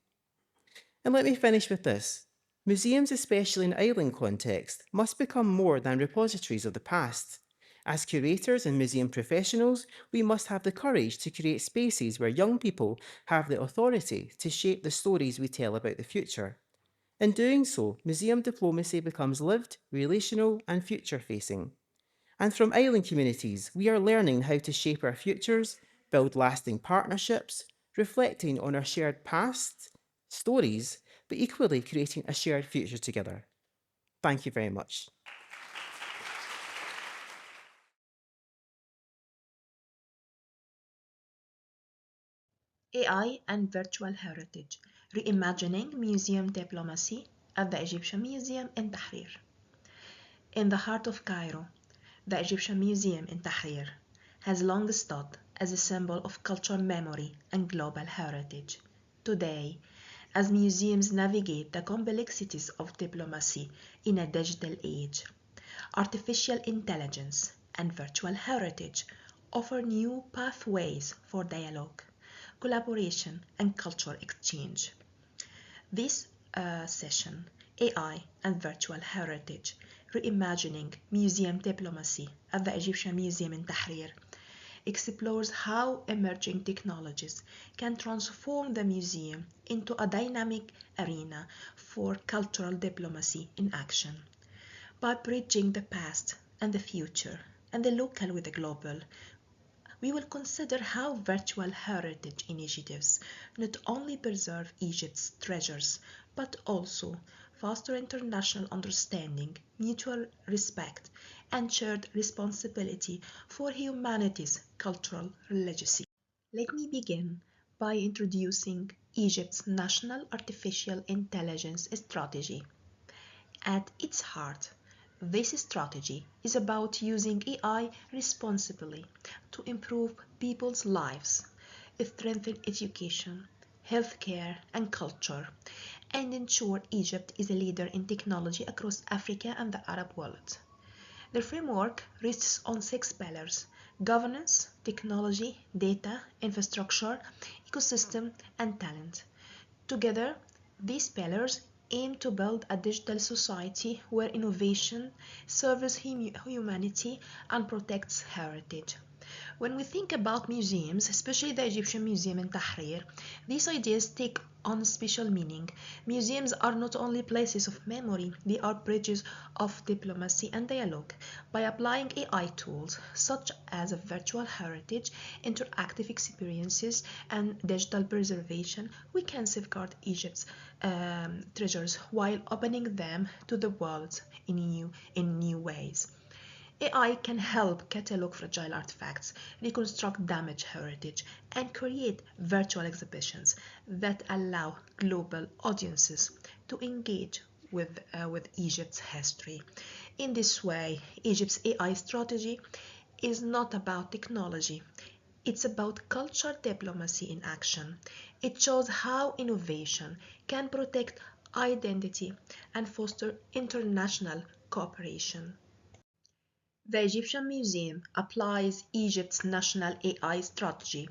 And let me finish with this. Museums, especially in island context, must become more than repositories of the past. As curators and museum professionals, we must have the courage to create spaces where young people have the authority to shape the stories we tell about the future. In doing so, museum diplomacy becomes lived, relational, and future-facing. And from island communities, we are learning how to shape our futures, build lasting partnerships, reflecting on our shared past, stories, but equally creating a shared future together. Thank you very much. AI and Virtual Heritage, Reimagining Museum Diplomacy at the Egyptian Museum in Tahrir. In the heart of Cairo, the Egyptian Museum in Tahrir has long stood as a symbol of cultural memory and global heritage. Today, as museums navigate the complexities of diplomacy in a digital age, artificial intelligence and virtual heritage offer new pathways for dialogue, collaboration, and cultural exchange. This session, AI and Virtual Heritage, Reimagining Museum Diplomacy at the Egyptian Museum in Tahrir, explores how emerging technologies can transform the museum into a dynamic arena for cultural diplomacy in action. By bridging the past and the future, and the local with the global, we will consider how virtual heritage initiatives not only preserve Egypt's treasures, but also foster international understanding, mutual respect, and shared responsibility for humanity's cultural legacy. Let me begin by introducing Egypt's National Artificial Intelligence Strategy. At its heart, this strategy is about using AI responsibly to improve people's lives, strengthen education, healthcare, and culture, and ensure Egypt is a leader in technology across Africa and the Arab world. The framework rests on 6 pillars: governance, technology, data, infrastructure, ecosystem, and talent. Together, these pillars aim to build a digital society where innovation serves humanity and protects heritage. When we think about museums, especially the Egyptian Museum in Tahrir, these ideas take on special meaning. Museums are not only places of memory, they are bridges of diplomacy and dialogue. By applying AI tools such as virtual heritage, interactive experiences, and digital preservation, we can safeguard Egypt's treasures while opening them to the world in new ways. AI can help catalog fragile artifacts, reconstruct damaged heritage, and create virtual exhibitions that allow global audiences to engage with Egypt's history. In this way, Egypt's AI strategy is not about technology. It's about culture diplomacy in action. It shows how innovation can protect identity and foster international cooperation. The Egyptian Museum applies Egypt's national AI strategy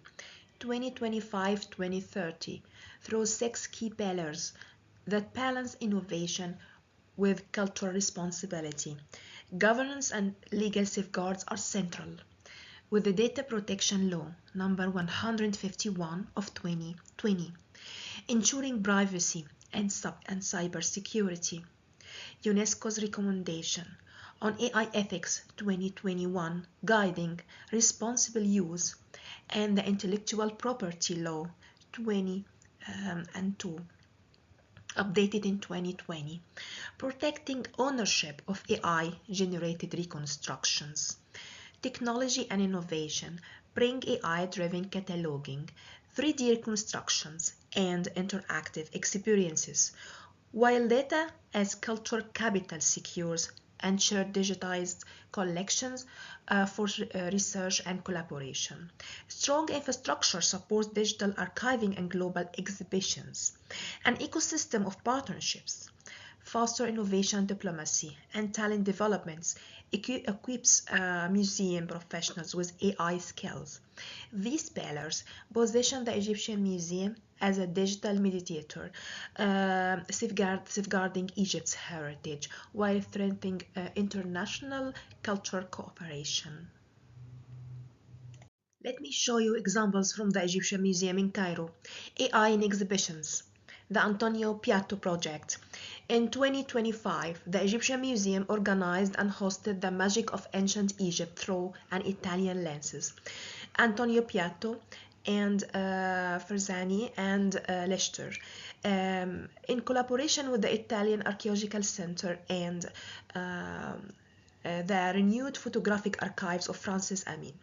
2025-2030 through 6 key pillars that balance innovation with cultural responsibility. Governance and legal safeguards are central, with the Data Protection Law number 151 of 2020, ensuring privacy and cybersecurity. UNESCO's recommendation on AI ethics 2021 guiding responsible use, and the Intellectual Property Law 2002 updated in 2020, protecting ownership of AI generated reconstructions. Technology and innovation bring AI driven cataloging, 3D reconstructions, and interactive experiences, while data as cultural capital secures and shared digitized collections for research and collaboration. Strong infrastructure supports digital archiving and global exhibitions. An ecosystem of partnerships, foster innovation diplomacy, and talent developments equips museum professionals with AI skills. These pillars position the Egyptian Museum as a digital mediator, safeguarding Egypt's heritage while strengthening international cultural cooperation. Let me show you examples from the Egyptian Museum in Cairo. AI in exhibitions. The Antonio Piatto project. In 2025, the Egyptian Museum organized and hosted the Magic of Ancient Egypt through an Italian lenses. Antonio Piatto and Ferzani and Leicester, in collaboration with the Italian Archaeological Center and the renewed photographic archives of Francis Amin.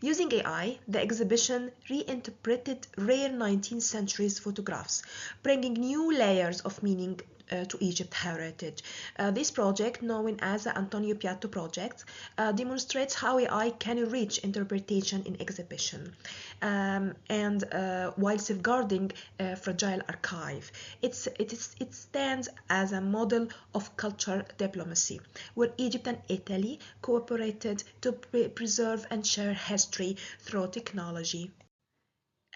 Using AI, the exhibition reinterpreted rare 19th century photographs, bringing new layers of meaning to Egypt heritage. This project, known as the Antonio Piatto project, demonstrates how AI can enrich interpretation in exhibition, and while safeguarding a fragile archive. It stands as a model of cultural diplomacy, where Egypt and Italy cooperated to preserve and share history through technology.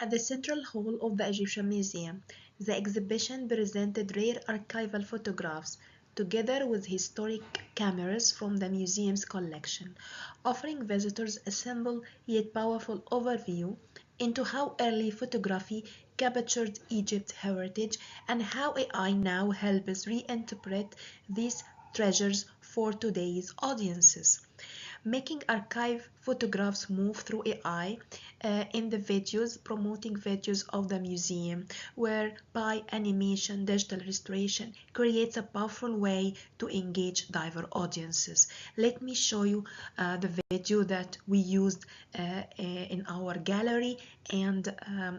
At the central hall of the Egyptian Museum, the exhibition presented rare archival photographs together with historic cameras from the museum's collection, offering visitors a simple yet powerful overview into how early photography captured Egypt's heritage and how AI now helps reinterpret these treasures for today's audiences. Making archive photographs move through AI in the videos, promoting videos of the museum, whereby animation, digital restoration creates a powerful way to engage diverse audiences. Let me show you the video that we used in our gallery and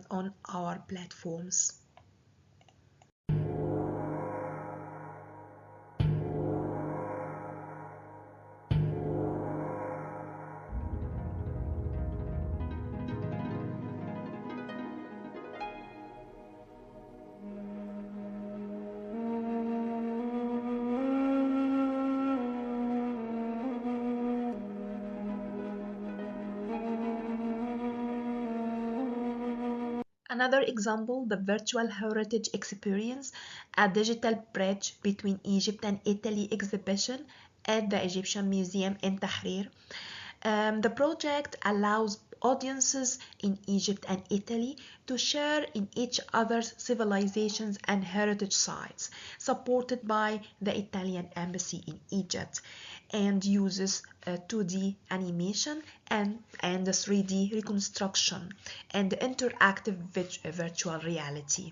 on our platforms. Another example, the virtual heritage experience, a digital bridge between Egypt and Italy exhibition at the Egyptian Museum in Tahrir. The project allows audiences in Egypt and Italy to share in each other's civilizations and heritage sites, supported by the Italian Embassy in Egypt, and uses 2D animation and 3D reconstruction and interactive virtual reality.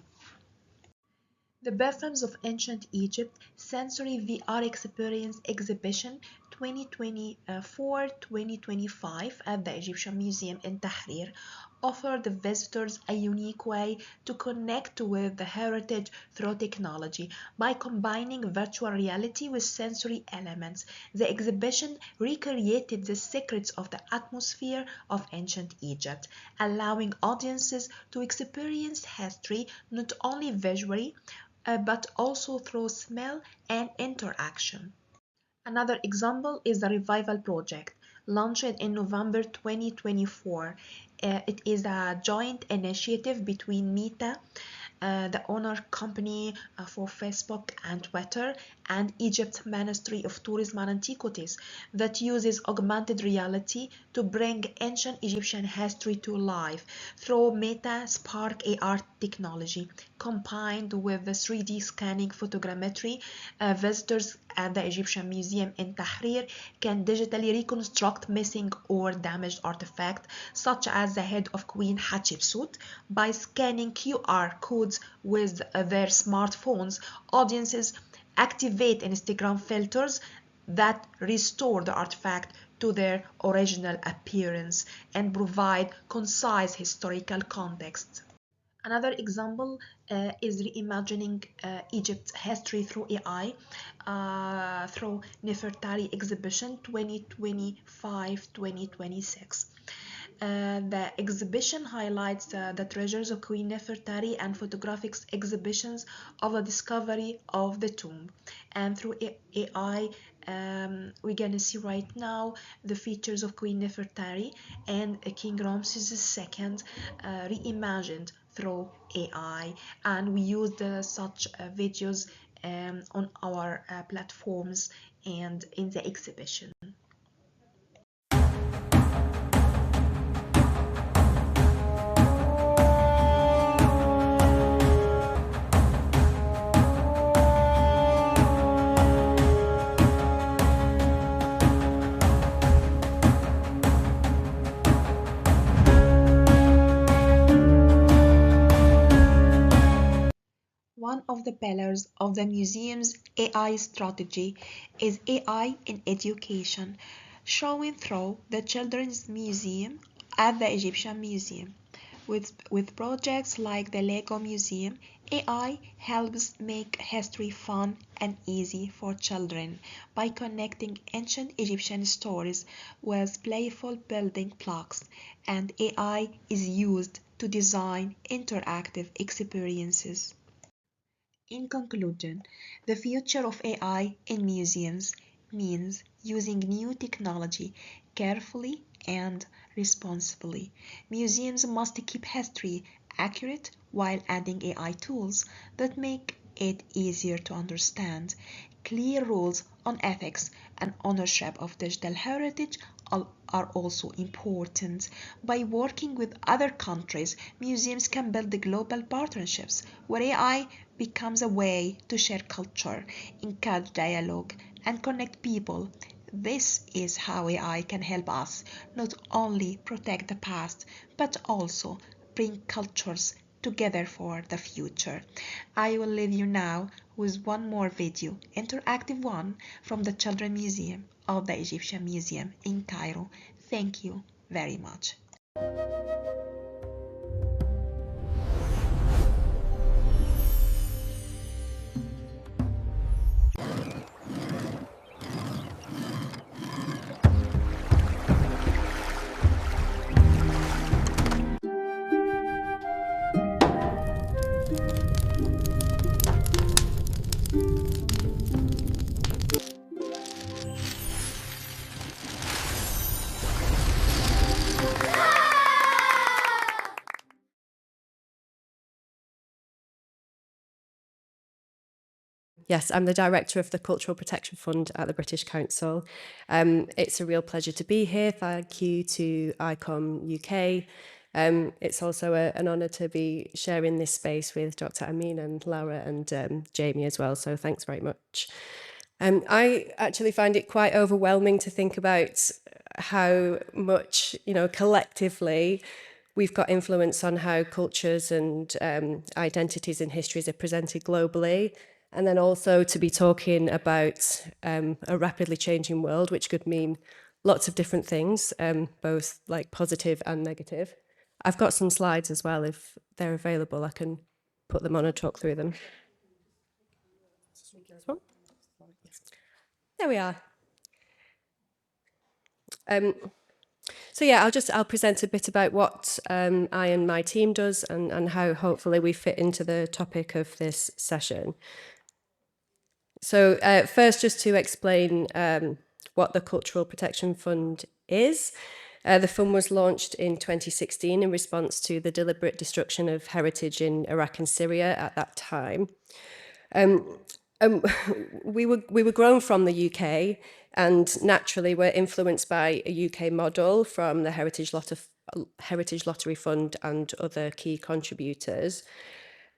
The Bathrooms of Ancient Egypt Sensory VR Experience Exhibition 2024-2025 at the Egyptian Museum in Tahrir offered the visitors a unique way to connect with the heritage through technology. By combining virtual reality with sensory elements, the exhibition recreated the secrets of the atmosphere of ancient Egypt, allowing audiences to experience history not only visually, but also through smell and interaction. Another example is the Revival Project, launched in November 2024. It is a joint initiative between Meta, the owner company for Facebook and Twitter, and Egypt's Ministry of Tourism and Antiquities, that uses augmented reality to bring ancient Egyptian history to life through Meta Spark AR technology. Combined with the 3D scanning photogrammetry, visitors at the Egyptian Museum in Tahrir can digitally reconstruct missing or damaged artifacts, such as the head of Queen Hatshepsut. By scanning QR codes with their smartphones, audiences activate Instagram filters that restore the artifact to their original appearance and provide concise historical context. Another example is reimagining Egypt's history through AI through Nefertari exhibition 2025-2026. The exhibition highlights the treasures of Queen Nefertari and photographic exhibitions of the discovery of the tomb. And through AI, we're gonna see right now the features of Queen Nefertari and King Ramses II reimagined through AI, and we used such videos on our platforms and in the exhibition. One of the pillars of the museum's AI strategy is AI in education, shown through the Children's Museum at the Egyptian Museum. With projects like the Lego Museum, AI helps make history fun and easy for children by connecting ancient Egyptian stories with playful building blocks, and AI is used to design interactive experiences. In conclusion, the future of AI in museums means using new technology carefully and responsibly. Museums must keep history accurate while adding AI tools that make it easier to understand. Clear rules on ethics and ownership of digital heritage are also important. By working with other countries, museums can build global partnerships where AI becomes a way to share culture, encourage dialogue, and connect people. This is how AI can help us not only protect the past, but also bring cultures together for the future. I will leave you now with one more video, interactive one, from the Children's Museum of the Egyptian Museum in Cairo. Thank you very much. Yes, I'm the director of the Cultural Protection Fund at the British Council. It's a real pleasure to be here. Thank you to ICOM UK. It's also an honour to be sharing this space with Dr. Amin and Laura and Jamie as well, so thanks very much. I actually find it quite overwhelming to think about how much, collectively we've got influence on how cultures and identities and histories are presented globally. And then also to be talking about a rapidly changing world, which could mean lots of different things, both like positive and negative. I've got some slides as well. If they're available, I can put them on and talk through them. There we are. So yeah, I'll present a bit about what I and my team does and how hopefully we fit into the topic of this session. So first, just to explain what the Cultural Protection Fund is. The fund was launched in 2016 in response to the deliberate destruction of heritage in Iraq and Syria at that time. We were grown from the UK and naturally were influenced by a UK model from the Heritage Lottery Fund and other key contributors.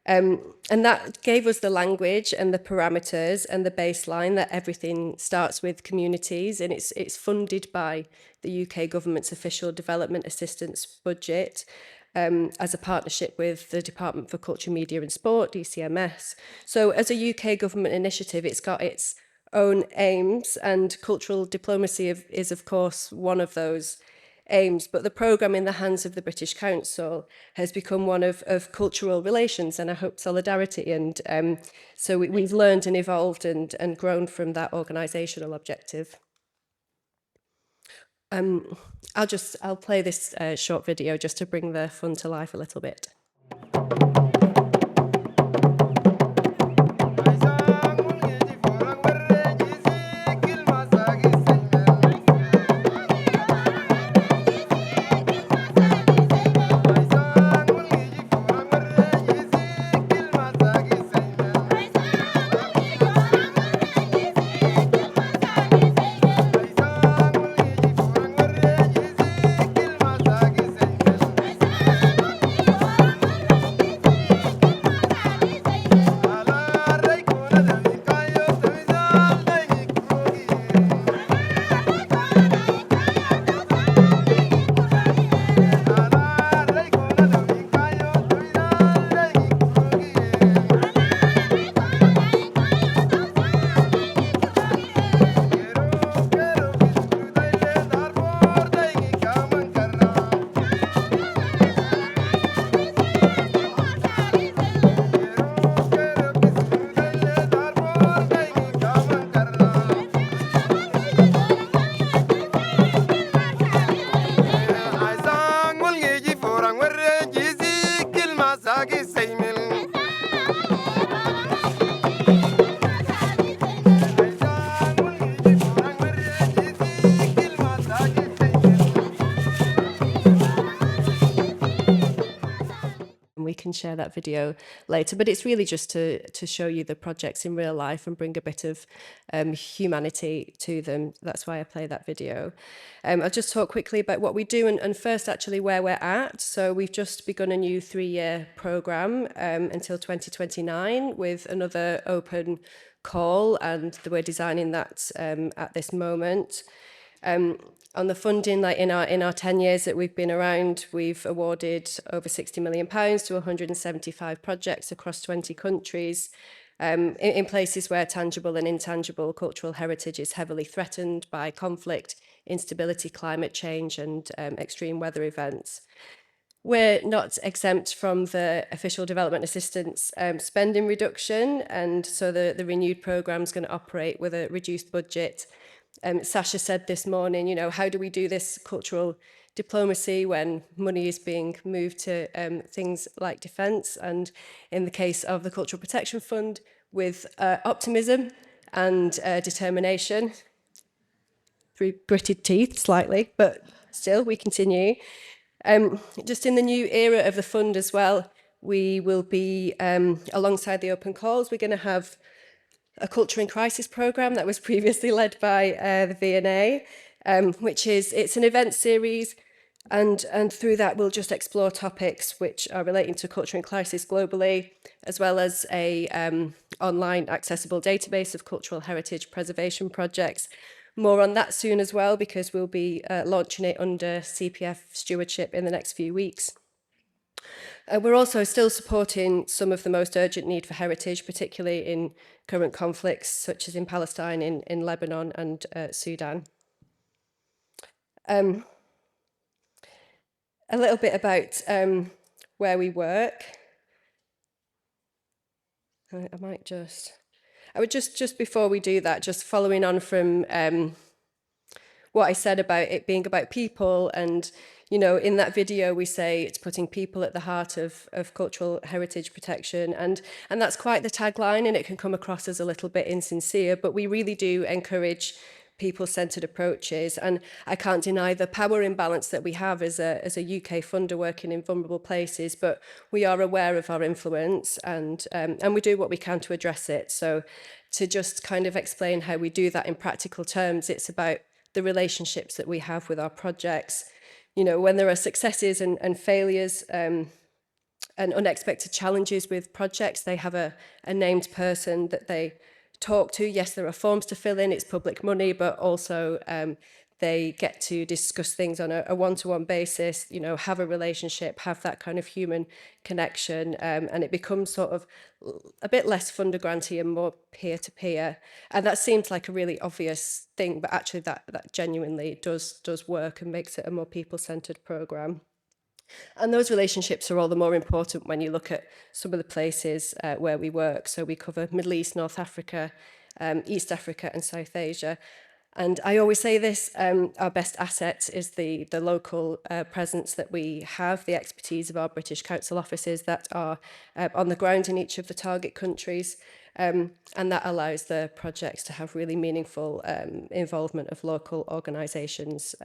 And that gave us the language and the parameters and the baseline that everything starts with communities, and it's funded by the UK government's official development assistance budget as a partnership with the Department for Culture, Media and Sport, DCMS. So as a UK government initiative, it's got its own aims, and cultural diplomacy is of course one of those aims, but the programme in the hands of the British Council has become one of cultural relations and I hope solidarity, and so we've learned and evolved and grown from that organisational objective. I'll play this short video just to bring the fun to life a little bit. We can share that video later, but it's really just to show you the projects in real life and bring a bit of humanity to them. That's why I play that video. I'll just talk quickly about what we do and first actually where we're at. So we've just begun a new 3-year programme until 2029 with another open call, and we're designing that at this moment. On the funding, like in our 10 years that we've been around, we've awarded over £60 million to 175 projects across 20 countries in places where tangible and intangible cultural heritage is heavily threatened by conflict, instability, climate change and extreme weather events. We're not exempt from the official development assistance spending reduction, and so the renewed programme is going to operate with a reduced budget. Sasha said this morning, how do we do this cultural diplomacy when money is being moved to things like defence? And in the case of the Cultural Protection Fund, with optimism and determination, through gritted teeth slightly, but still we continue. Just in the new era of the fund as well, we will be, alongside the open calls, we're going to have a Culture in Crisis programme that was previously led by the V&A, it's an event series, and through that we'll just explore topics which are relating to culture in crisis globally, as well as a online accessible database of cultural heritage preservation projects. More on that soon as well, because we'll be launching it under CPF stewardship in the next few weeks. We're also still supporting some of the most urgent need for heritage, particularly in current conflicts, such as in Palestine, in Lebanon and Sudan. A little bit about where we work. I would just before we do that, just following on from what I said about it being about people, and in that video we say it's putting people at the heart of cultural heritage protection, and that's quite the tagline, and it can come across as a little bit insincere, but we really do encourage people-centred approaches, and I can't deny the power imbalance that we have as a UK funder working in vulnerable places, but we are aware of our influence, and we do what we can to address it. So to just kind of explain how we do that in practical terms, it's about the relationships that we have with our projects. When there are successes and failures and unexpected challenges with projects, they have a named person that they talk to. Yes, there are forms to fill in, it's public money, but also they get to discuss things on a one-to-one basis, have a relationship, have that kind of human connection, and it becomes sort of a bit less funder granty and more peer-to-peer. And that seems like a really obvious thing, but actually that genuinely does work and makes it a more people-centred programme. And those relationships are all the more important when you look at some of the places where we work. So we cover Middle East, North Africa, East Africa and South Asia. And I always say this, our best asset is the local presence that we have, the expertise of our British Council offices that are on the ground in each of the target countries. And that allows the projects to have really meaningful involvement of local organisations.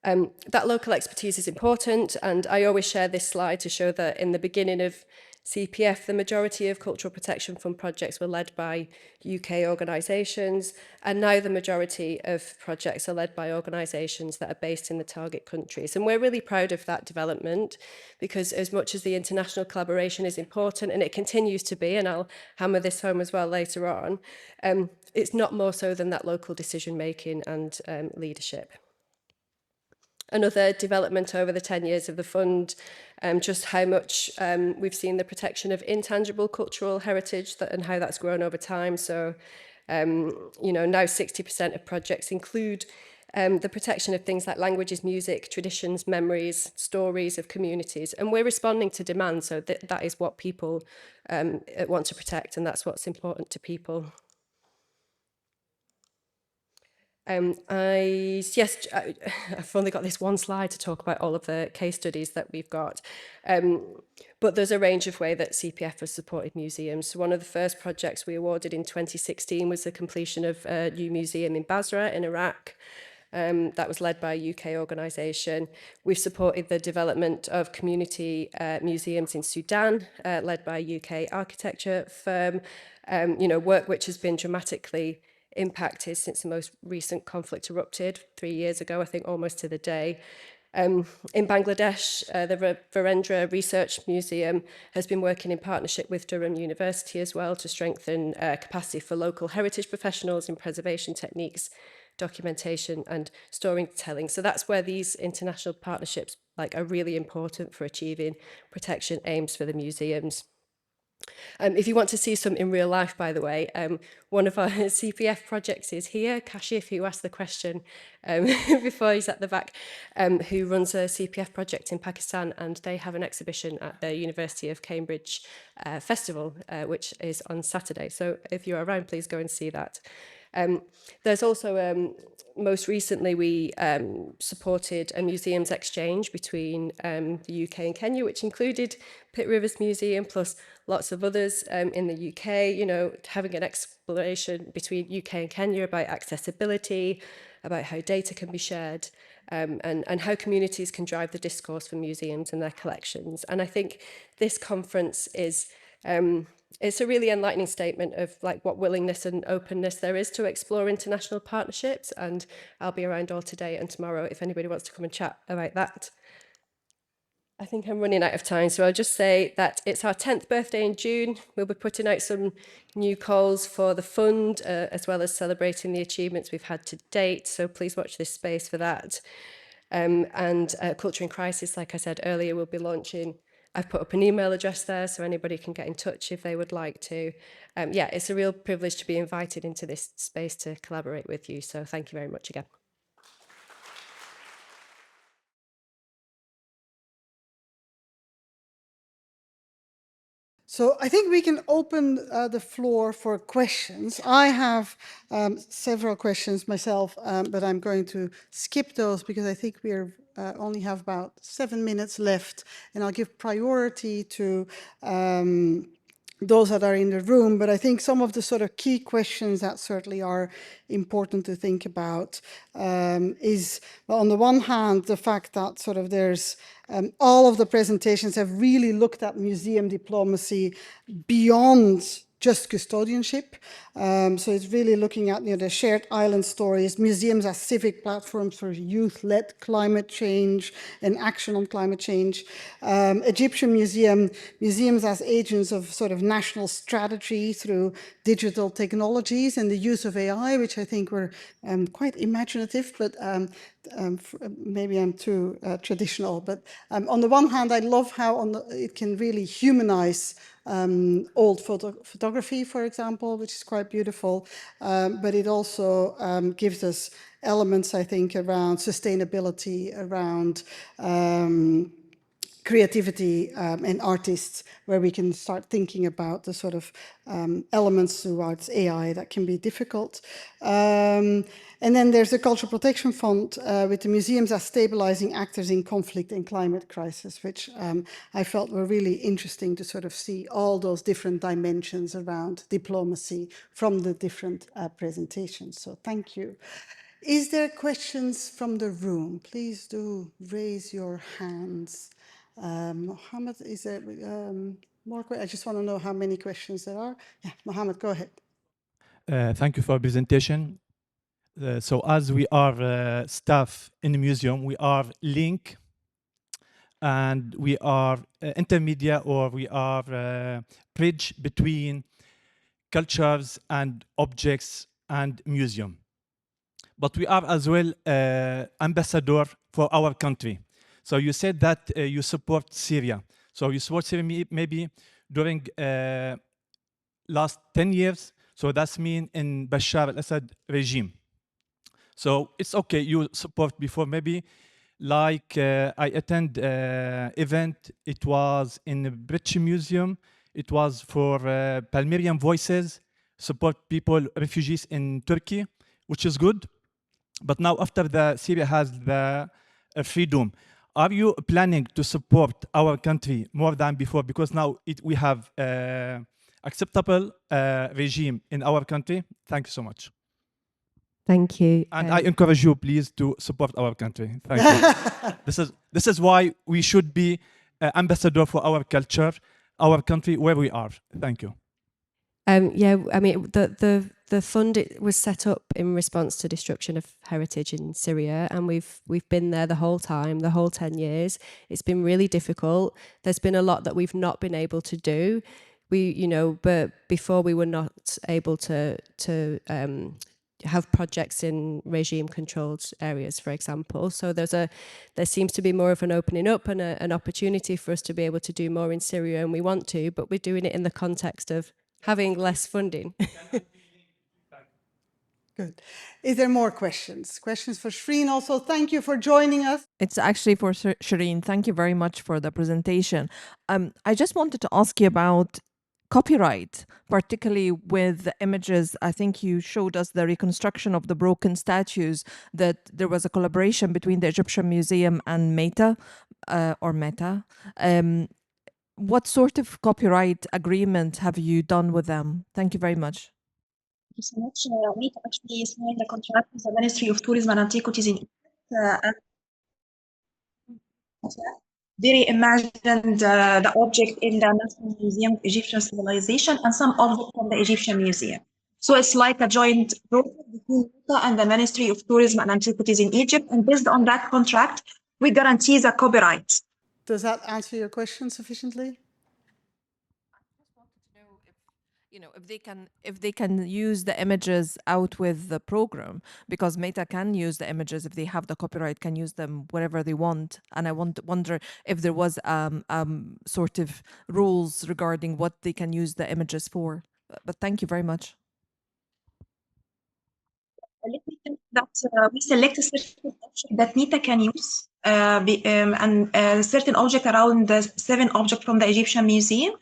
That local expertise is important, and I always share this slide to show that in the beginning of CPF, the majority of cultural protection fund projects were led by UK organisations, and now the majority of projects are led by organisations that are based in the target countries. And we're really proud of that development, because as much as the international collaboration is important, and it continues to be, and I'll hammer this home as well later on, it's not more so than that local decision making and leadership. Another development over the 10 years of the fund, just how much we've seen the protection of intangible cultural heritage and how that's grown over time. So, now 60% of projects include the protection of things like languages, music, traditions, memories, stories of communities. And we're responding to demand, so that is what people want to protect, and that's what's important to people. I've only got this one slide to talk about all of the case studies that we've got. But there's a range of ways that CPF has supported museums. So one of the first projects we awarded in 2016 was the completion of a new museum in Basra in Iraq. That was led by a UK organisation. We've supported the development of community museums in Sudan, led by a UK architecture firm, work which has been dramatically impacted since the most recent conflict erupted 3 years ago, I think almost to the day. In Bangladesh, the Virendra Research Museum has been working in partnership with Durham University as well to strengthen capacity for local heritage professionals in preservation techniques, documentation and storytelling. So that's where these international partnerships are really important for achieving protection aims for the museums. If you want to see some in real life, by the way, one of our CPF projects is here. Kashif, who asked the question before, he's at the back, who runs a CPF project in Pakistan, and they have an exhibition at the University of Cambridge Festival, which is on Saturday. So if you're around, please go and see that. There's also, most recently, we supported a museums exchange between the UK and Kenya, which included Pitt Rivers Museum, plus lots of others in the UK, having an exploration between UK and Kenya about accessibility, about how data can be shared, and how communities can drive the discourse for museums and their collections. And I think this conference is It's a really enlightening statement of like what willingness and openness there is to explore international partnerships, and I'll be around all today and tomorrow if anybody wants to come and chat about that. I think I'm running out of time, so I'll just say that it's our 10th birthday in June. We'll be putting out some new calls for the fund, as well as celebrating the achievements we've had to date, so please watch this space for that. And Culture in Crisis, like I said earlier, we'll be launching. I've put up an email address there so anybody can get in touch if they would like to. Yeah, it's a real privilege to be invited into this space to collaborate with you, so thank you very much again. So I think we can open the floor for questions. I have several questions myself, but I'm going to skip those because I think we only have about 7 minutes left, and I'll give priority to those that are in the room. But I think some of the sort of key questions that certainly are important to think about is, well, on the one hand, the fact that sort of there's all of the presentations have really looked at museum diplomacy beyond just custodianship. So it's really looking at the shared island stories, museums as civic platforms for youth-led climate change and action on climate change. Egyptian museums as agents of sort of national strategy through digital technologies and the use of AI, which I think were quite imaginative, but maybe I'm too traditional. But on the one hand, I love how it can really humanize old photography, for example, which is quite beautiful, but it also gives us elements, I think, around sustainability, around creativity and artists, where we can start thinking about the sort of elements towards AI that can be difficult. And then there's the Cultural Protection Fund with the museums as stabilizing actors in conflict and climate crisis, which I felt were really interesting to sort of see all those different dimensions around diplomacy from the different presentations. So thank you. Is there questions from the room? Please do raise your hands. Mohammed, is there more questions? I just want to know how many questions there are. Yeah, Mohammed, go ahead. Thank you for presentation. So as we are staff in the museum, we are link and we are intermediate, or we are bridge between cultures and objects and museum. But we are as well ambassador for our country. So you said that you support Syria. So you support Syria maybe during last 10 years. So that's mean in Bashar al-Assad regime. So it's okay, you support before maybe, like I attend event, it was in the British Museum, it was for Palmyrian Voices, support people, refugees in Turkey, which is good. But now after the Syria has the freedom, are you planning to support our country more than before? Because now we have acceptable regime in our country. Thank you so much. Thank you. And I encourage you, please, to support our country. Thank you. This is why we should be ambassador for our culture, our country, where we are. Thank you. Yeah, I mean, the fund, it was set up in response to destruction of heritage in Syria, and we've been there the whole time, the whole 10 years. It's been really difficult. There's been a lot that we've not been able to do. But before we were not able to have projects in regime-controlled areas, for example. So there seems to be more of an opening up and an opportunity for us to be able to do more in Syria, and we want to, but we're doing it in the context of having less funding. Good. Is there more questions? Questions for Shireen also. Thank you for joining us. It's actually for Shireen. Thank you very much for the presentation. I just wanted to ask you about copyright, particularly with the images. I think you showed us the reconstruction of the broken statues, that there was a collaboration between the Egyptian Museum and Meta. What sort of copyright agreement have you done with them? Thank you very much. Thank you so much. We actually signed the contract with the Ministry of Tourism and Antiquities in Egypt. they reimagined the object in the National Museum of Egyptian Civilization and some objects from the Egyptian Museum. So it's like a joint project between NITA and the Ministry of Tourism and Antiquities in Egypt. And based on that contract, we guarantee the copyright. Does that answer your question sufficiently? If they can use the images out with the program, because Meta can use the images if they have the copyright, can use them wherever they want. And I wonder if there was sort of rules regarding what they can use the images for. But thank you very much. Let me tell you that we select a certain object that NITA can use, and a certain object around the 7 objects from the Egyptian Museum.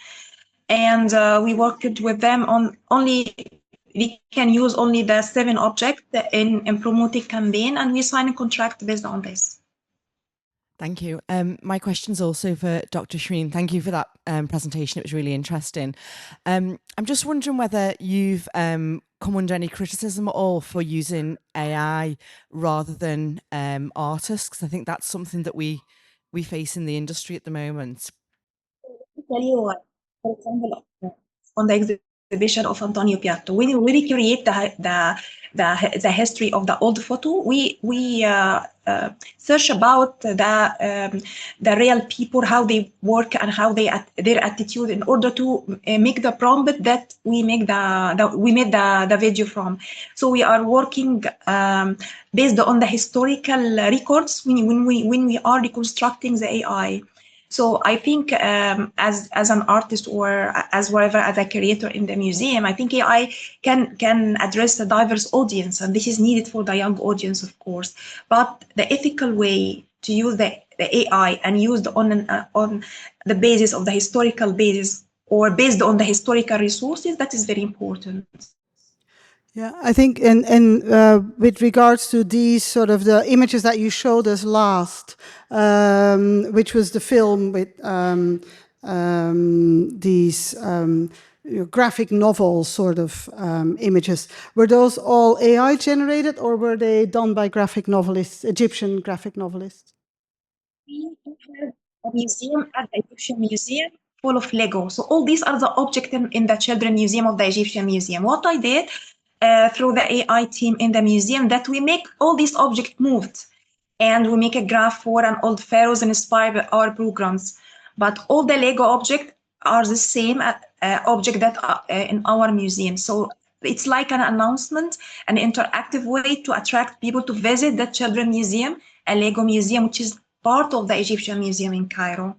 And we worked with them on we can use only the 7 objects in promoting campaign, and we sign a contract based on this. Thank you. My question's also for Dr. Shireen. Thank you for that presentation. It was really interesting. I'm just wondering whether you've come under any criticism at all for using AI rather than artists, because I think that's something that we face in the industry at the moment. Tell you, for example, on the exhibition of Antonio Piatto, when we recreate the history of the old photo, we search about the real people, how they work and how their attitude, in order to make the prompt that we made the video from. So we are working based on the historical records when we are reconstructing the AI. So I think as an artist or as whatever, as a creator in the museum, I think AI can address a diverse audience, and this is needed for the young audience, of course. But the ethical way to use the AI and used on the basis of the historical basis or based on the historical resources, that is very important. Yeah, I think with regards to these sort of the images that you showed us last, which was the film with these graphic novel sort of images, were those all AI generated or were they done by graphic novelists, Egyptian graphic novelists? We have a museum at the Egyptian Museum full of Lego. So all these are the objects in the Children's Museum of the Egyptian Museum. What I did through the AI team in the museum, that we make all these objects moved, and we make a graph for an old pharaohs inspired by our programs. But all the Lego objects are the same object that are in our museum. So it's like an announcement, an interactive way to attract people to visit the Children's Museum, a Lego museum, which is part of the Egyptian Museum in Cairo.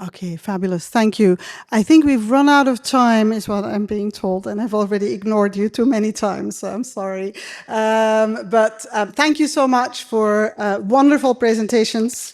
Okay, fabulous. Thank you. I think we've run out of time, is what I'm being told, and I've already ignored you too many times, so I'm sorry. But thank you so much for wonderful presentations.